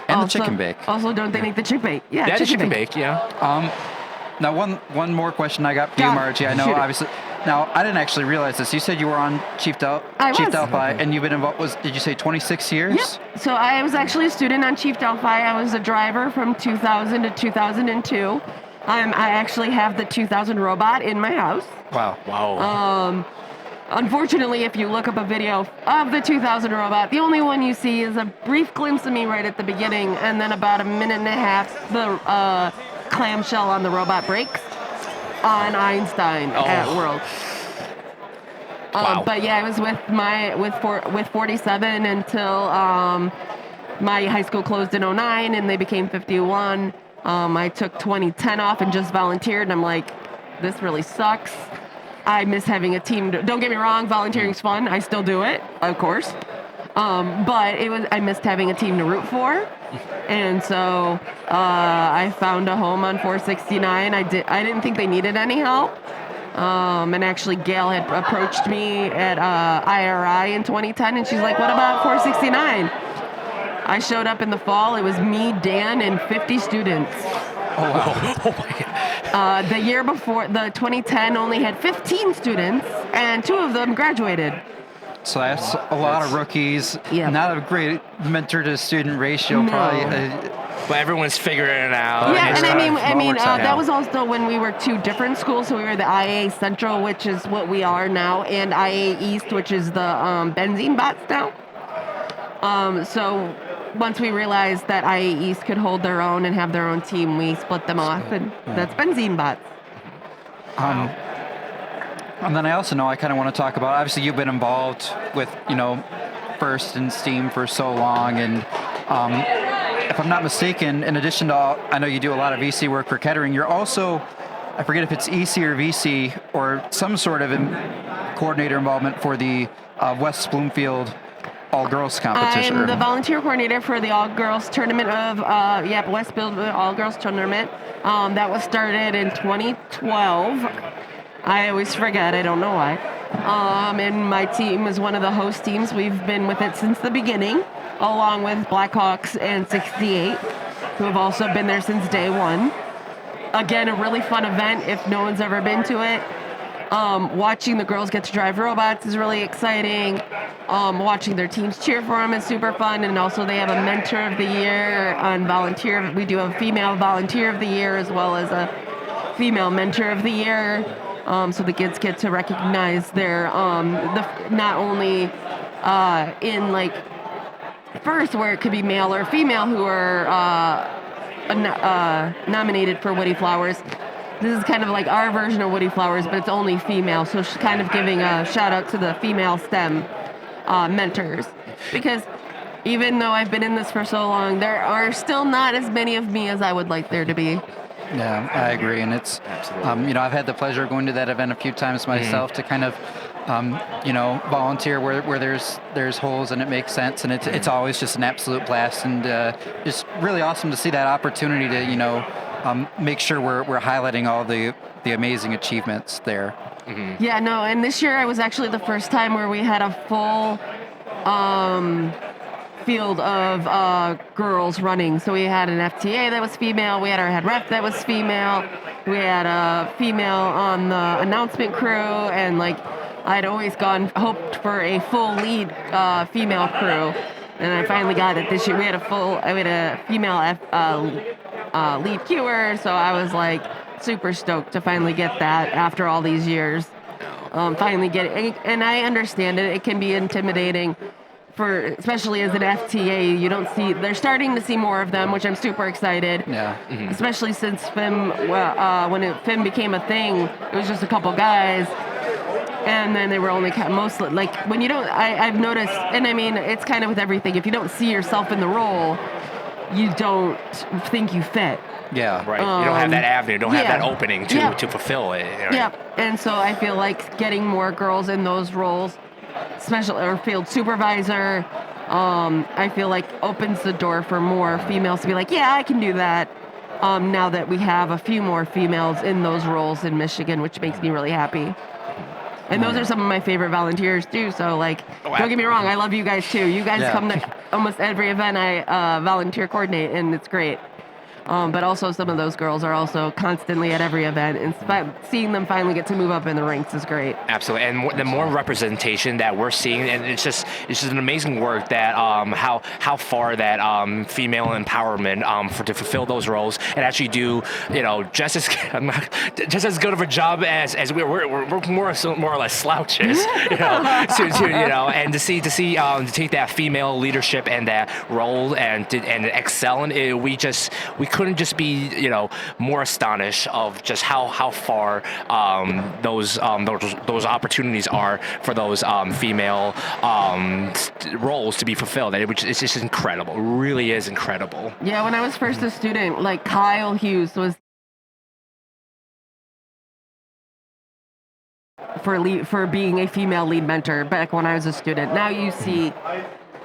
And the chicken bake. Also, don't they make the chicken bake? Yeah, the chicken bake. Yeah. Now, one more question I got for you, Marjie. I know, obviously. Now, I didn't actually realize this. You said you were on Chief Delphi, and you've been involved. Did you say 26 years? Yep. So I was actually a student on Chief Delphi. I was a driver from 2000 to 2002. I actually have the 2000 robot in my house. Wow. Unfortunately, if you look up a video of the 2000 robot, the only one you see is a brief glimpse of me right at the beginning, and then about a minute and a half, the clamshell on the robot breaks on Einstein at World. Wow. But yeah, I was with 47 until my high school closed in 09 and they became 51. I took 2010 off and just volunteered, and I'm like, this really sucks. I miss having a team. Don't get me wrong, volunteering's fun. I still do it, of course. But I missed having a team to root for. And so I found a home on 469. I didn't think they needed any help. And actually, Gail had approached me at IRI in 2010, and she's like, what about 469? I showed up in the fall. It was me, Dan, and 50 students. Oh, wow. Oh, my God. The year before, the 2010 only had 15 students, and 2 of them graduated. So that's a lot of rookies. Yeah. Not a great mentor-to-student ratio, No. probably. But everyone's figuring it out. Yeah, it's and I mean, works out. that was also when we were 2 different schools. So we were the IA Central, which is what we are now, and IA East, which is the benzene bots now. So once we realized that IA East could hold their own and have their own team, we split them off, and that's benzene bots. And then I also know I kind of want to talk about, obviously you've been involved with, First and Steam for so long, and if I'm not mistaken, in addition to all, I know you do a lot of VC work for Kettering, you're also, I forget if it's EC or VC or some sort of coordinator involvement for the West Bloomfield all-girls competition. I'm the volunteer coordinator for the all-girls tournament of West Bloomfield all-girls tournament. That was started in 2012. I always forget. I don't know why. And my team is one of the host teams. We've been with it since the beginning, along with Blackhawks and 68, who have also been there since day one. Again, a really fun event if no one's ever been to it. Watching the girls get to drive robots is really exciting. Watching their teams cheer for them is super fun. And also they have a mentor of the year on volunteer. We do a female volunteer of the year as well as a female mentor of the year. So the kids get to recognize their, not only in like first where it could be male or female who are nominated for Woody Flowers. This is kind of like our version of Woody Flowers, but it's only female. So she's kind of giving a shout out to the female STEM mentors. Because even though I've been in this for so long, there are still not as many of me as I would like there to be. Yeah, I agree, and it's I've had the pleasure of going to that event a few times myself to kind of volunteer where there's holes and it makes sense, and it's always just an absolute blast, and just really awesome to see that opportunity to make sure we're highlighting all the amazing achievements there. Mm-hmm. Yeah, no, and this year I was actually the first time where we had a full field of girls running. So we had an FTA that was female, we had our head ref that was female, we had a female on the announcement crew, and like I'd always hoped for a full lead female crew, and I finally got it this year. We had a female lead queuer, so I was like super stoked to finally get that after all these years. Finally get it, and I understand it. It can be intimidating, especially as an FTA. They're starting to see more of them, which I'm super excited. Yeah. Mm-hmm. Especially since FIM, when FIM became a thing, it was just a couple guys. And then they were only mostly, like, when you don't, I've noticed, and I mean, it's kind of with everything, if you don't see yourself in the role, you don't think you fit. Yeah. Right. You don't have that avenue, have yeah. that opening to fulfill it. Right? Yeah. And so I feel like getting more girls in those roles, or field supervisor, I feel like opens the door for more females to be like, yeah, I can do that. Now that we have a few more females in those roles in Michigan, which makes me really happy. And those are some of my favorite volunteers too. So like, don't get me wrong, I love you guys too. You guys come to almost every event I volunteer coordinate, and it's great. But also some of those girls are also constantly at every event, and seeing them finally get to move up in the ranks is great. Absolutely, and the more representation that we're seeing, and it's just an amazing work that how far that female empowerment to fulfill those roles and actually do just as good of a job as we're more or less slouches, and to take that female leadership and that role and excel in it, we couldn't just be more astonished of just how far those opportunities are for those female roles to be filled. It's just incredible. It really is incredible. Yeah, when I was first a student, like Kyle Hughes was for being a female lead mentor back when I was a student. Now you see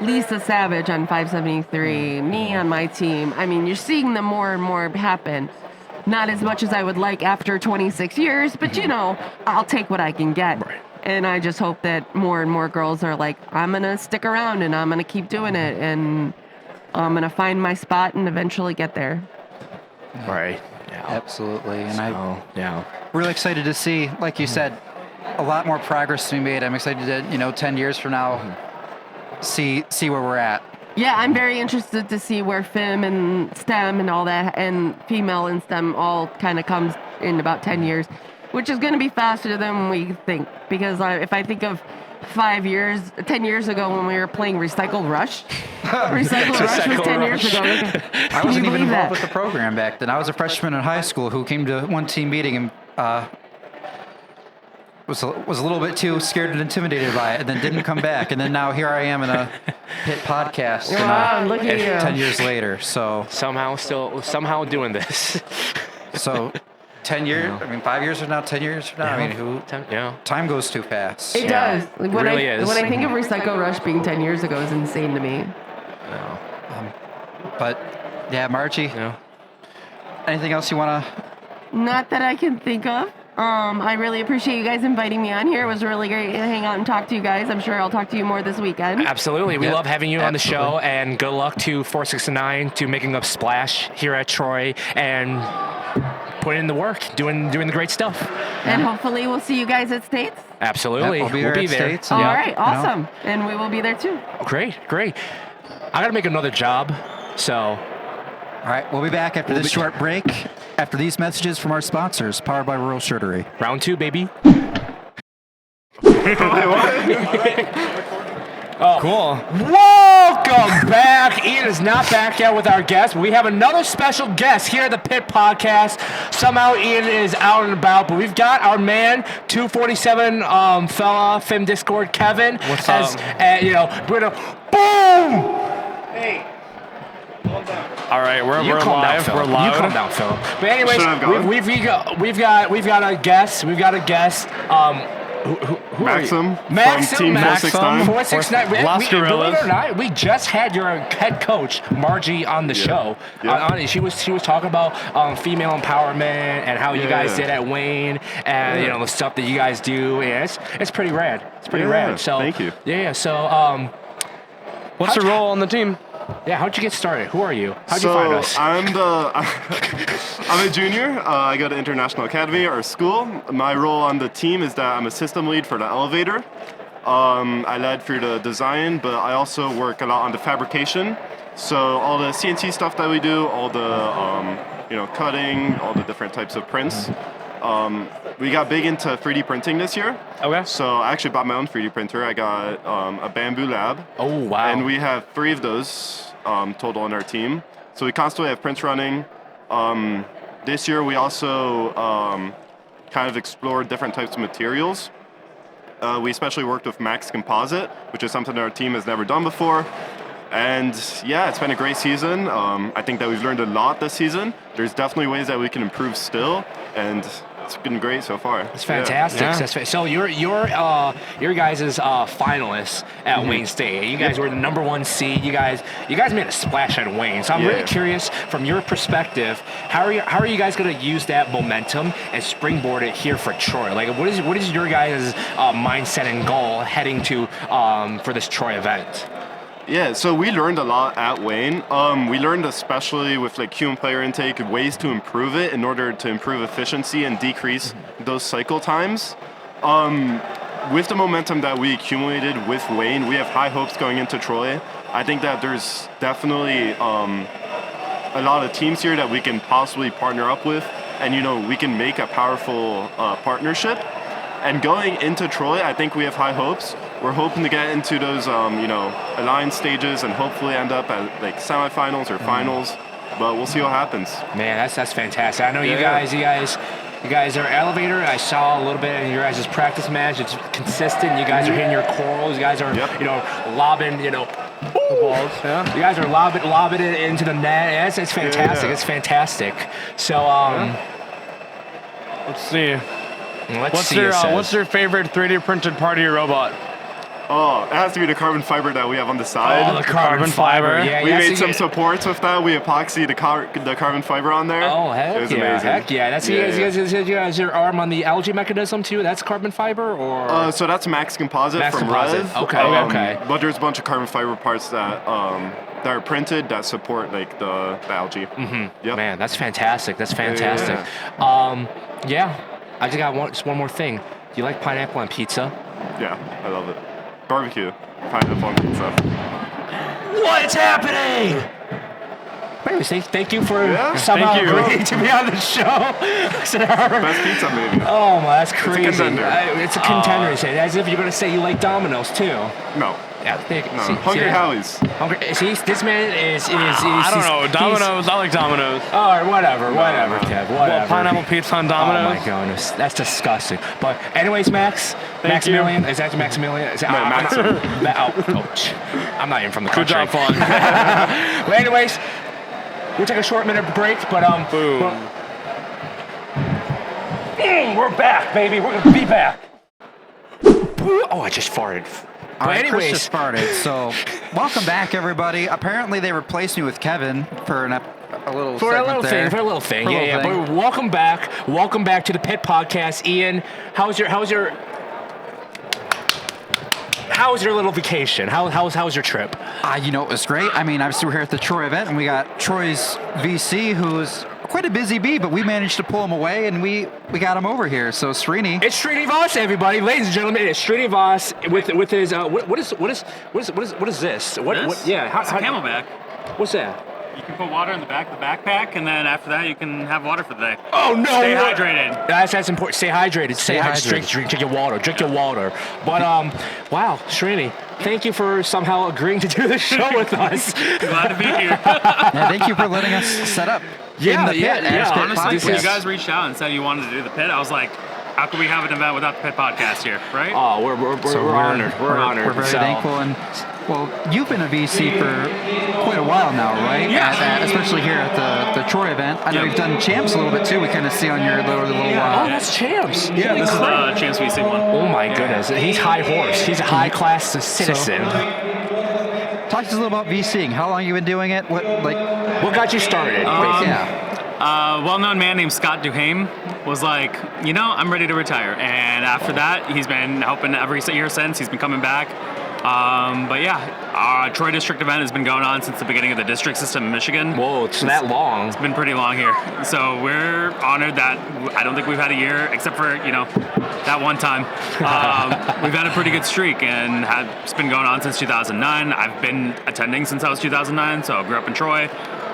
Lisa Savage on 573, me on my team. I mean, you're seeing them more and more happen. Not as much as I would like after 26 years, but I'll take what I can get. Right. And I just hope that more and more girls are like, I'm going to stick around and I'm going to keep doing it. And I'm going to find my spot and eventually get there. Right. Yeah. Absolutely. And Yeah. really excited to see, like you said, a lot more progress to be made. I'm excited to, 10 years from now, see where we're at. Yeah, I'm very interested to see where FEM and STEM and all that, and female and STEM all kind of comes in about 10 years, which is going to be faster than we think. Because if I think of 10 years ago when we were playing Recycle Rush, Recycle Rush was 10 years ago. I wasn't even involved with the program back then. I was a freshman in high school who came to one team meeting and was a little bit too scared and intimidated by it, and then didn't come back. And then now here I am in a hit podcast. Wow, look at you. 10 years later. So Somehow doing this. So 10 years, 5 years from now, 10 years from now, time goes too fast. It does. Like, when really is. When I think of Recycle Rush being 10 years ago, is insane to me. But yeah, Marjie, anything else you want to? Not that I can think of. I really appreciate you guys inviting me on here. It was really great to hang out and talk to you guys. I'm sure I'll talk to you more this weekend. Absolutely. We love having you on the absolutely. show, and good luck to 469 to making a splash here at Troy and putting in the work, doing the great stuff. And hopefully we'll see you guys at States. Absolutely. We'll be there. States, All right, awesome. And we will be there too. Great. I got to make another job, so. All right, we'll be back after this short break, after these messages from our sponsors, powered by Rural Shirtery. Round 2, baby. Cool. Welcome back. Ian is not back yet with our guest. We have another special guest here at the Pit Podcast. Somehow Ian is out and about, but we've got our man, 247 fella, Film Discord, Kevin. What's up? We're gonna boom. All right, we're calm down, live. Philip. We're live. You calm down, Philip. But anyways, Should I have gone? we've got a guest. We've got a guest. Who Maxim are you? Maxim from Team 469. 469. Las Believe it Gorillas. or not, we just had your head coach Marjie on the show. Yeah. She was talking about female empowerment and how you guys did at Wayne, and the stuff that you guys do. And it's pretty rad. It's pretty rad. So thank you. Yeah. So What's your role on the team? how'd you get started? Who are you? How'd you find us? I'm a junior. I go to International Academy, our school. My role on the team is that I'm a system lead for the elevator. I led for the design, but I also work a lot on the fabrication. So all the CNC stuff that we do, all the cutting, all the different types of prints. We got big into 3D printing this year. Okay. So I actually bought my own 3D printer. I got a Bamboo Lab. Oh, wow. And we have 3 of those total on our team. So we constantly have prints running. This year we also kind of explored different types of materials. We especially worked with Max Composite, which is something that our team has never done before. And yeah, it's been a great season. I think that we've learned a lot this season. There's definitely ways that we can improve still, and it's been great so far. It's fantastic. Yeah. So your guys' finalists at Wayne State. You guys were the number 1 seed. You guys made a splash at Wayne. So I'm really curious, from your perspective, how are you guys going to use that momentum and springboard it here for Troy? Like, what is your guys' mindset and goal heading to for this Troy event? Yeah, so we learned a lot at Wayne. We learned especially with human player intake, ways to improve it in order to improve efficiency and decrease those cycle times. With the momentum that we accumulated with Wayne, we have high hopes going into Troy. I think that there's definitely a lot of teams here that we can possibly partner up with, and we can make a powerful partnership. And going into Troy, I think we have high hopes. We're hoping to get into those, alliance stages and hopefully end up at semifinals or finals. But we'll see what happens. Man, that's fantastic. I know you guys are elevator. I saw a little bit in your guys' practice match. It's consistent. You guys are hitting your corals. You guys are, lobbing, the balls. Yeah. You guys are lobbing it into the net. It's fantastic. Yeah. It's fantastic. So, Let's see. What's What's your favorite 3D printed part of your robot? Oh, it has to be the carbon fiber that we have on the side. Oh, the carbon fiber. Yeah, we made some supports with that. We epoxy the carbon fiber on there. Oh, it was heck yeah. amazing. Heck yeah. That's you guys your arm on the algae mechanism too? That's carbon fiber or? So that's Max Composite Max from Composite. Rev. Okay. But there's a bunch of carbon fiber parts that that are printed that support like the algae. Mm-hmm. Yep. Man, that's fantastic. That's fantastic. I just got just one more thing. Do you like pineapple on pizza? Yeah, I love it. Barbecue, pineapple on pizza. What's happening? Anyways, thank you for somehow Thank you. agreeing to be on the show. Best pizza maybe. Oh my, that's crazy. It's a contender. It's a contender. As if you're going to say you like Domino's too. No. Yeah, No. Hungry Howie's. This man is. I don't know. Domino's. I like Domino's. All right, whatever, Kev, whatever. Well, pineapple pizza on Domino's. Oh my goodness, that's disgusting. But anyways, Maximilian, is that Maximilian? Maxium. I'm not even from the Good country. job, Fawn. But anyways, we'll take a short minute break. But Boom. we're back, baby. We're gonna be back. Oh, I just farted. All But right, Chris anyways, just farted. So, welcome back, everybody. Apparently, they replaced me with Kevin for a little For a segment little there. thing, for a little thing. For a Yeah, little yeah. thing. But welcome back to the Pit Podcast. Ian, how's your little vacation? How's your trip? You know, it was great. I mean, obviously, we're here at the Troy event, and we got Troy's VC, who's quite a busy bee, but we managed to pull him away, and we got him over here. So, Srini. It's Srini Voss, everybody, ladies and gentlemen. It's Srini Voss with his what is this? What? Yeah, It's a camelback. What's that? You can put water in the back of the backpack, and then after that, you can have water for the day. Oh no! Stay hydrated. That's important. Stay hydrated. Stay hydrated. hydrated. Drink your water. Drink your water. But wow, Srini, thank you for somehow agreeing to do this show with us. Glad to be here. Yeah, thank you for letting us set up. in the pit. as Pit Honestly, when you Podcast. guys reached out and said you wanted to do the pit, I was like, how could we have an event without the Pit Podcast here, right? Oh, we're honored. We're honored. We're very So- thankful. And, well, you've been a VC for quite a while now, right? Yeah. Especially here at the Troy event. I know Yeah. you've done champs a little bit too. We kind of see on your little Oh, that's champs. Yeah, this is the Champs VC one. Oh my goodness, he's high horse. He's a high class citizen. Talk to us a little about VCing. How long you been doing it? What Got you started? yeah. Well-known man named Scott Duhame was like, I'm ready to retire. And after that, he's been helping every year since. He's been coming back. But yeah, our Troy District event has been going on since the beginning of the district system in Michigan. Whoa, it's that long. It's been pretty long here. So we're honored that I don't think we've had a year, except for, that one time. We've had a pretty good streak, and it's been going on since 2009. I've been attending since I was 2009, so I grew up in Troy.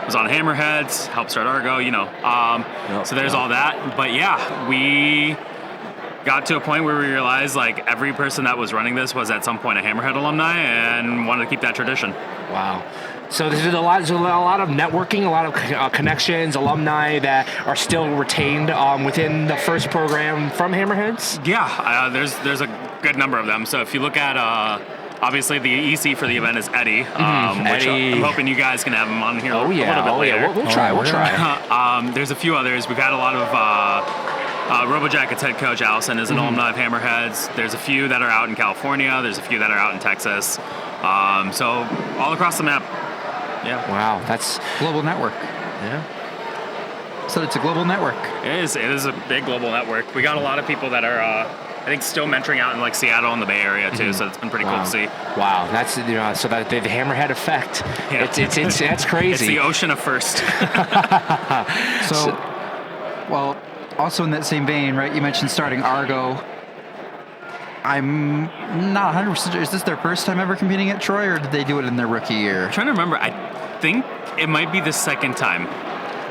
Was on Hammerheads, helped start Argo, so there's all that. But yeah, we got to a point where we realized like every person that was running this was at some point a Hammerhead alumni and wanted to keep that tradition. Wow. So there's a lot of networking, a lot of connections, alumni that are still retained within the first program from Hammerheads. Yeah, there's a good number of them. So if you look at obviously the EC for the event is Eddie, which Eddie. I'm hoping you guys can have him on here a little bit later. We'll try. There's a few others. We've had a lot of RoboJacket's head coach Allison is an alumni of Hammerheads. There's a few that are out in California. There's a few that are out in Texas. So all across the map. Yeah. Wow, that's Global network. yeah. So it's a global network. It is a big global network. We got a lot of people that are, I think, still mentoring out in like Seattle and the Bay Area too. So it's been pretty cool to see. Wow, that's so that the Hammerhead effect. Yeah. It's that's crazy. It's the ocean of first. So, well, also in that same vein, right? You mentioned starting Argo. I'm not 100% sure. Is this their first time ever competing at Troy, or did they do it in their rookie year? I'm trying to remember. I think it might be the second time.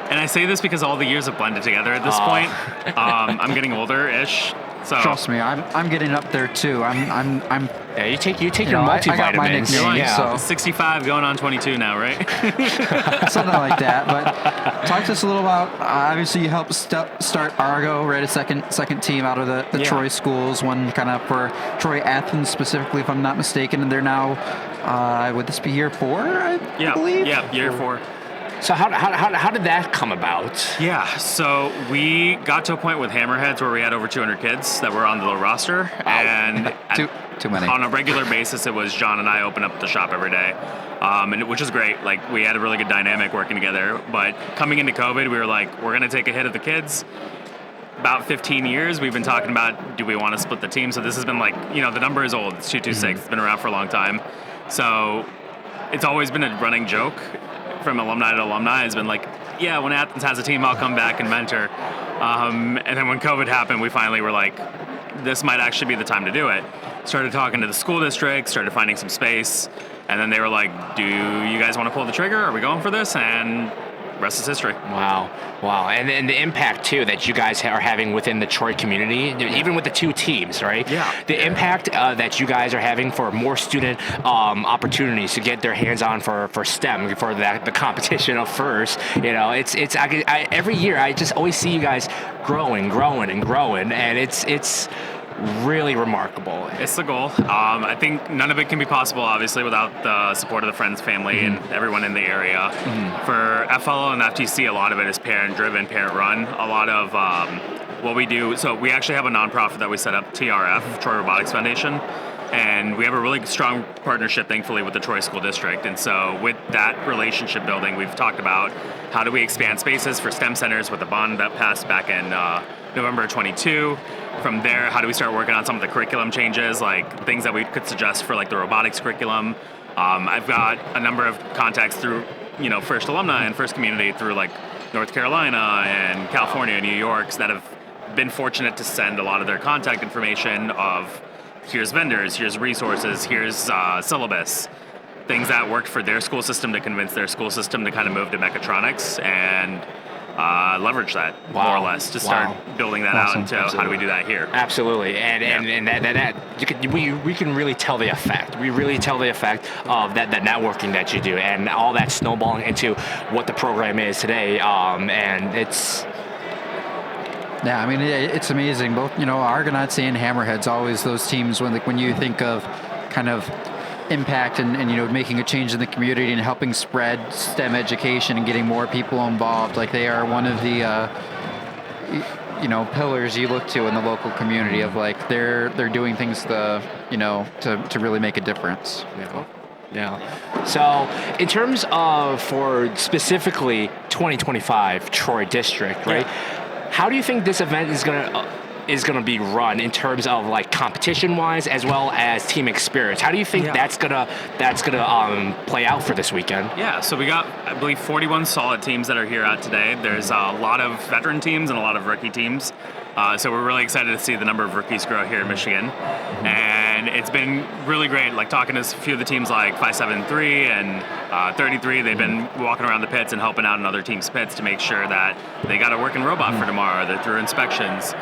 And I say this because all the years have blended together at this point. I'm getting older-ish. So Trust me, I'm getting up there too. I'm yeah, you take your I got my multivitamins. nickname, Yeah. so 65 going on 22 now, right? something like that. But talk to us a little about. Obviously, you helped start Argo, right? A second team out of the Yeah. Troy schools. One kind of for Troy Athens specifically, if I'm not mistaken. And they're now, would this be year 4? I believe. Yeah, year 4. So how did that come about? Yeah, so we got to a point with Hammerheads where we had over 200 kids that were on the roster, and Too many. on a regular basis, it was John and I open up the shop every day, which is great. Like, we had a really good dynamic working together. But coming into COVID, we were like, we're going to take a hit of the kids. About 15 years, we've been talking about, do we want to split the team? So this has been like, the number is old. It's 226. It's been around for a long time. So it's always been a running joke from alumni to alumni. Has been like, yeah, when Athens has a team, I'll come back and mentor. And then when COVID happened, we finally were like, this might actually be the time to do it. Started talking to the school district, started finding some space, and then they were like, do you guys want to pull the trigger? Are we going for this? And rest is history. Wow. And the impact, too, that you guys are having within the Troy community, even with the two teams, right? Yeah. The impact that you guys are having for more student opportunities to get their hands on for STEM, for the competition of first. It's every year I just always see you guys growing, and it's really remarkable. It's the goal. I think none of it can be possible, obviously, without the support of the friends, family, and everyone in the area. For FLO and FTC, a lot of it is parent-driven, parent-run. A lot of what we do, so we actually have a nonprofit that we set up, TRF, Troy Robotics Foundation, and we have a really strong partnership, thankfully, with the Troy School District. And so with that relationship building, we've talked about how do we expand spaces for STEM centers with a bond that passed back in November 22. From there, how do we start working on some of the curriculum changes, like things that we could suggest for like the robotics curriculum. I've got a number of contacts through, First Alumni and First Community through like North Carolina and California, New York, that have been fortunate to send a lot of their contact information of here's vendors, here's resources, here's syllabus, things that worked for their school system to convince their school system to kind of move to mechatronics and leverage that more or less to start building that out into how do we do that here. Absolutely, and that we can really tell the effect. We really tell the effect of that networking that you do and all that snowballing into what the program is today. And it's. Yeah, I mean, it's amazing. Both, Argonauts and Hammerheads, always those teams when you think of kind of impact and making a change in the community and helping spread STEM education and getting more people involved. Like they are one of the pillars you look to in the local community of like they're doing things to really make a difference. Yeah. So in terms of for specifically 2025 Troy District, right? How do you think this event is gonna be run in terms of like competition wise as well as team experience? How do you think that's gonna play out for this weekend? Yeah, so we got, I believe, 41 solid teams that are here out today. There's a lot of veteran teams and a lot of rookie teams. So we're really excited to see the number of rookies grow here in Michigan. And it's been really great, like talking to a few of the teams like 573 and 33. They've been walking around the pits and helping out in other teams' pits to make sure that they got a working robot for tomorrow. They're through inspections.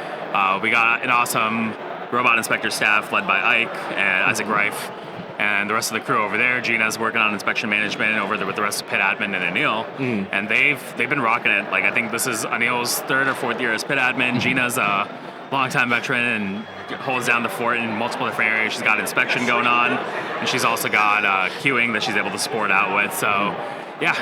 We got an awesome robot inspector staff led by Ike and Isaac Reif and the rest of the crew over there. Gina's working on inspection management over there with the rest of pit admin and Anil. And they've been rocking it. Like I think this is Anil's third or fourth year as pit admin. Gina's a longtime veteran and holds down the fort in multiple different areas. She's got inspection going on, and she's also got queuing that she's able to support out with. So yeah,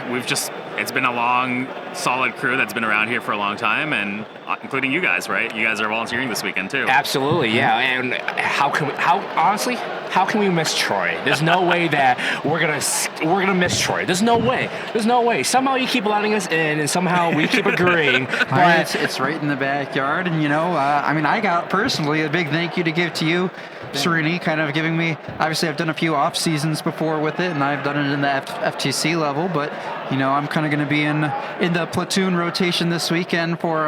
it's been a long, solid crew that's been around here for a long time, and including you guys, right? You guys are volunteering this weekend too. Absolutely, yeah. And how can we miss Troy? There's no way that we're gonna miss Troy. There's no way. Somehow you keep letting us in, and somehow we keep agreeing. But it's right in the backyard, and I got personally a big thank you to give to you, Srini, kind of giving me. Obviously, I've done a few off seasons before with it, and I've done it in the FTC level, but I'm kind of going to be in the platoon rotation this weekend for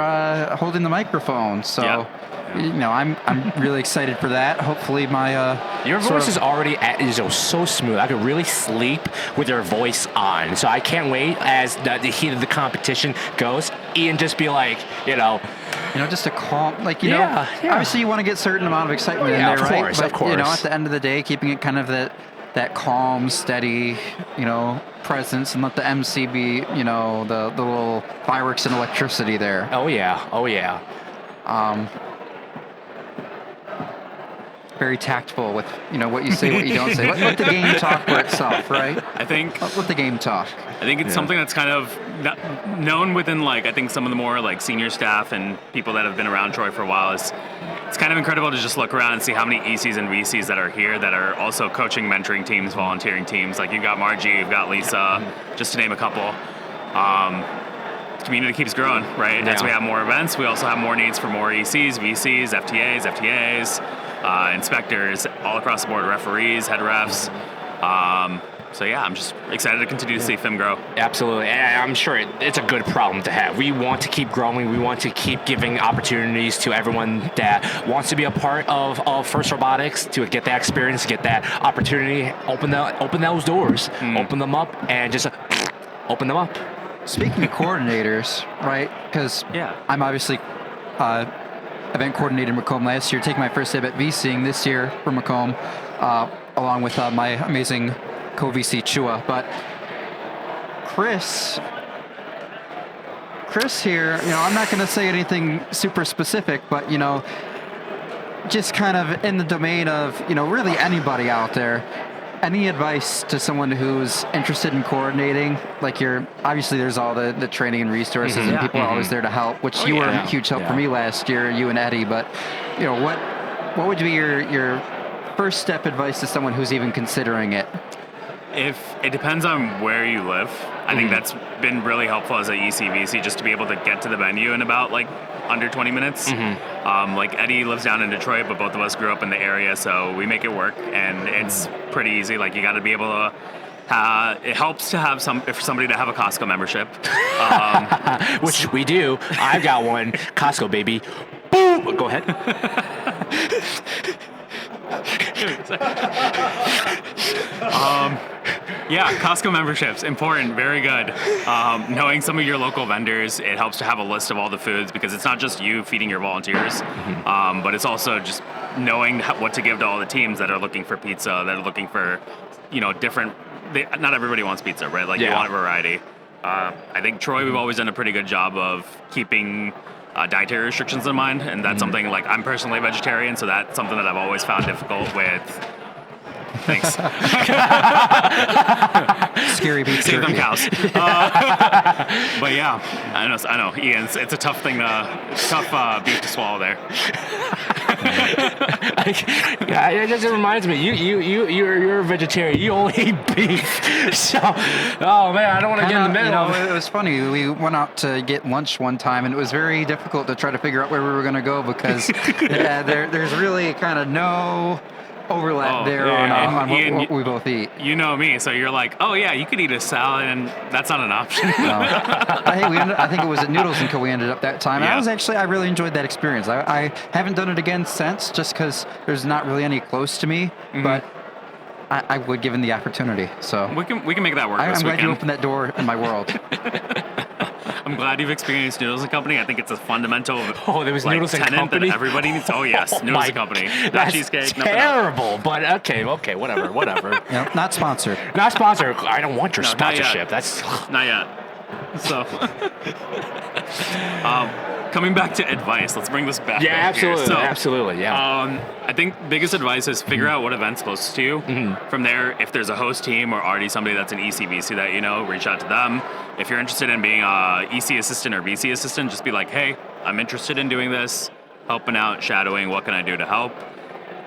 holding the microphone. So, I'm really excited for that. Hopefully, my your voice is already so smooth. I could really sleep with your voice on. So I can't wait as the heat of the competition goes. Ian just be like, just a calm, obviously you want to get a certain amount of excitement in there, right? Of course. At the end of the day, keeping it kind of that calm, steady, presence, and let the MC be, the little fireworks and electricity there. Oh yeah. Very tactful with, what you say, what you don't say. Let the game talk for itself, right? I think. Let the game talk. I think it's something that's kind of known within, I think some of the more, senior staff and people that have been around Troy for a while. It's kind of incredible to just look around and see how many ECs and VCs that are here that are also coaching, mentoring teams, volunteering teams. Like, you've got Marjie, you've got Lisa, just to name a couple. Community keeps growing, right? As we have more events, we also have more needs for more ECs, VCs, FTAs, inspectors, all across the board, referees, head refs. So yeah, I'm just excited to continue to see FIM grow. Absolutely. And I'm sure it's a good problem to have. We want to keep growing. We want to keep giving opportunities to everyone that wants to be a part of First Robotics, to get that experience, to get that opportunity, open those doors, open them up, and just open them up. Speaking of coordinators, right? Because Yeah. I'm obviously event coordinator in Macomb last year, taking my first step at VCing this year for Macomb, along with my amazing co-VC Chua. But Chris here, I'm not going to say anything super specific, but just kind of in the domain of really anybody out there. Any advice to someone who's interested in coordinating? Like obviously there's all the training and resources, and people are always there to help, which you were a huge help for me last year, you and Eddie. But what would be your first step advice to someone who's even considering it? If it depends on where you live, I think that's been really helpful as a ECVC, just to be able to get to the venue in about under 20 minutes. Like Eddie lives down in Detroit, but both of us grew up in the area, so we make it work, and it's pretty easy. Like, you got to be able to. It helps to have somebody to have a Costco membership, which we do. I've got one. Costco, baby. Boom. Go ahead. Yeah, Costco memberships, important, very good. Knowing some of your local vendors, it helps to have a list of all the foods, because it's not just you feeding your volunteers, but it's also just knowing what to give to all the teams that are looking for pizza, that are looking for, different. Not everybody wants pizza, right? Like, you want variety. I think Troy, we've always done a pretty good job of keeping dietary restrictions in mind, and that's something, like, I'm personally a vegetarian, so that's something that I've always found difficult with. Thanks. Scary beef Save them jerky. cows. But yeah, I know, Ian. It's a tough thing, tough beef to swallow there. It just reminds me, you're a vegetarian. You only eat beef. So, oh man, I don't want to get in the middle of it. It was funny. We went out to get lunch one time, and it was very difficult to try to figure out where we were going to go, because there's really kind of no overlap on what we both eat. You know me, so you're like, oh yeah, you could eat a salad, and that's not an option. No. I think it was at Noodles & Co. we ended up that time. Yeah. I really enjoyed that experience. I haven't done it again since, just because there's not really any close to me, but I would given the opportunity. So we can make that work. I'm glad you opened that door in my world. I'm glad you've experienced Noodles & Company. I think it's a fundamental there was Noodles & tenet Company? that everybody needs. Oh yes, Noodles & Company. Not That's cheesecake. terrible, but okay, whatever. Not sponsored. Not sponsored. I don't want your No, not yet. sponsorship. That's Not yet. So, coming back to advice, let's bring this back. yeah, up here. absolutely, So, absolutely, yeah. I think biggest advice is figure out what event's closest to you. From there, if there's a host team or already somebody that's an ECVC that reach out to them. If you're interested in being a EC assistant or VC assistant, just be like, hey, I'm interested in doing this, helping out, shadowing, what can I do to help?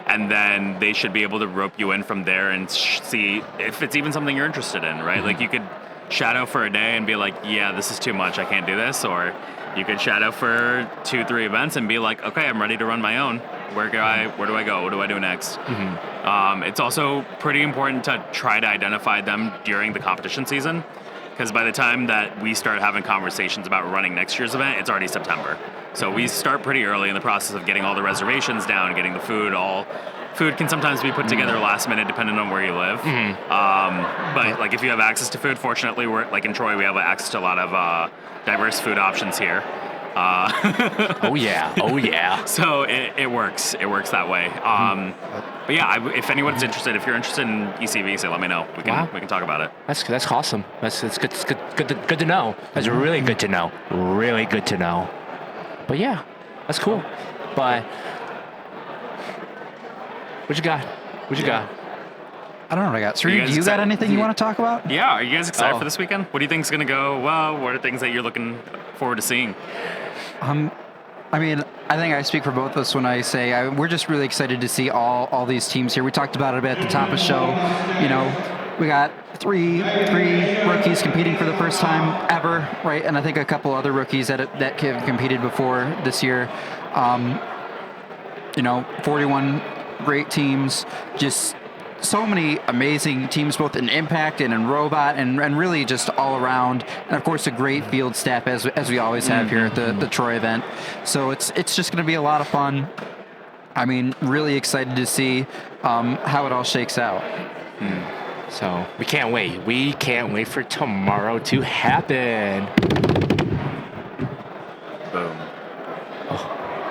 And then they should be able to rope you in from there and see if it's even something you're interested in, right? Like, you could shadow for a day and be like, yeah, this is too much, I can't do this. Or you could shadow for 2-3 events and be like, okay, I'm ready to run my own. Where do I go? What do I do next? It's also pretty important to try to identify them during the competition season, because by the time that we start having conversations about running next year's event, it's already September. So we start pretty early in the process of getting all the reservations down, getting the food. Food can sometimes be put together last minute depending on where you live. But like, if you have access to food, fortunately, we're like in Troy, we have access to a lot of diverse food options here. Oh yeah. So it works. It works that way. But yeah, if anyone's interested, if you're interested in ECVC, let me know. We can talk about it. That's awesome. That's good. It's good to know. That's really good to know. Really good to know. But yeah, that's cool. But what you got? I don't know what I got. Srini, do you got anything you want to talk about? Yeah, are you guys excited for this weekend? What do you think is going to go well? What are things that you're looking forward to seeing? I mean, I think I speak for both of us when I say we're just really excited to see all these teams here. We talked about it a bit at the top of the show. We got three rookies competing for the first time ever, right? And I think a couple other rookies that have competed before this year. 41 great teams, just so many amazing teams, both in Impact and in Robot, and really just all around. And of course, a great field staff as we always have here at the Troy event. So it's just going to be a lot of fun. I mean, really excited to see how it all shakes out. So we can't wait. We can't wait for tomorrow to happen. Boom.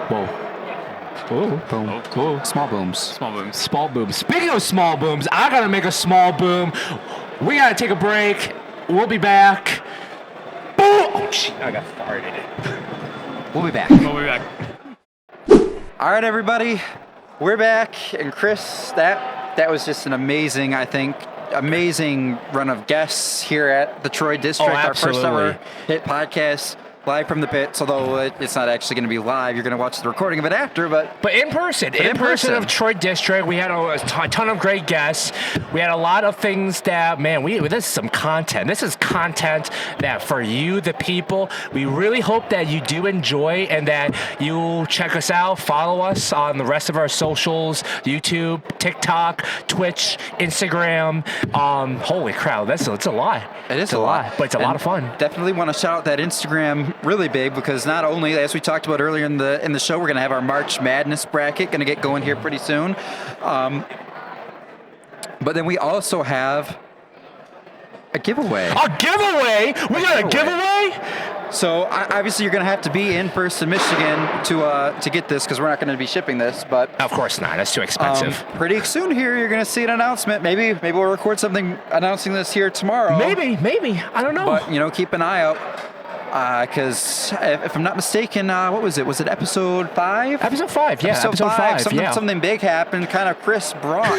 Whoa. Whoa. Boom. Whoa. Small booms. Small booms. Small boom. Speaking of small booms, I gotta make a small boom. We gotta take a break. We'll be back. Boom! Oh, shit, I got farted. We'll be back. We'll be back. All right, everybody, we're back. And Chris, that was just an amazing run of guests here at the Troy District. Our first ever hit podcast live from the pits, although it's not actually going to be live. You're going to watch the recording of it after, but in person. In person of Troy District, we had a ton of great guests. We had a lot of things that, man, this is some content. This is content that for you, the people, we really hope that you do enjoy and that you'll check us out, follow us on the rest of our socials, YouTube, TikTok, Twitch, Instagram. Holy crap, it's a lot. It is a lot. But it's a lot of fun. Definitely want to shout out that Instagram really big, because not only, as we talked about earlier in the show, we're going to have our March Madness bracket going to get going here pretty soon. But then we also have a giveaway. A giveaway? We got a giveaway? So obviously you're going to have to be in person, Michigan, to get this, because we're not going to be shipping this. But of course not. That's too expensive. Pretty soon here, you're going to see an announcement. Maybe we'll record something announcing this here tomorrow. Maybe. I don't know. But keep an eye out. Because if I'm not mistaken, what was it? Was it episode 5? Episode 5, yeah. Episode 5. Something big happened. Kind of Chris brought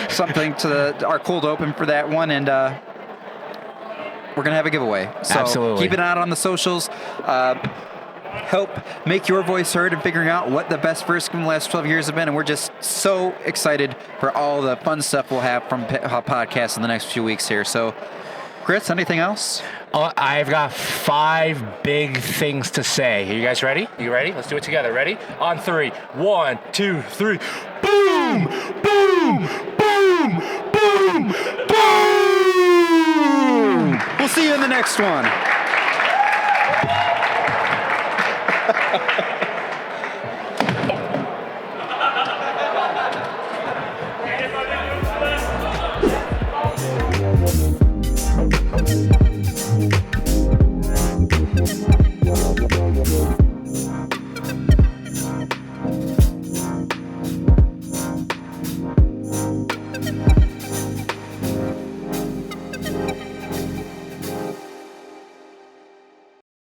something to our cold open for that one, and we're going to have a giveaway. So absolutely. Keep an eye out on the socials. Help make your voice heard in figuring out what the best first from the last 12 years have been. And we're just so excited for all the fun stuff we'll have from podcasts in the next few weeks here. So, Chris, anything else? I've got 5 big things to say. Are you guys ready? You ready? Let's do it together. Ready? On 3. 1, 2, 3. Boom! Boom! Boom! Boom! Boom! We'll see you in the next one.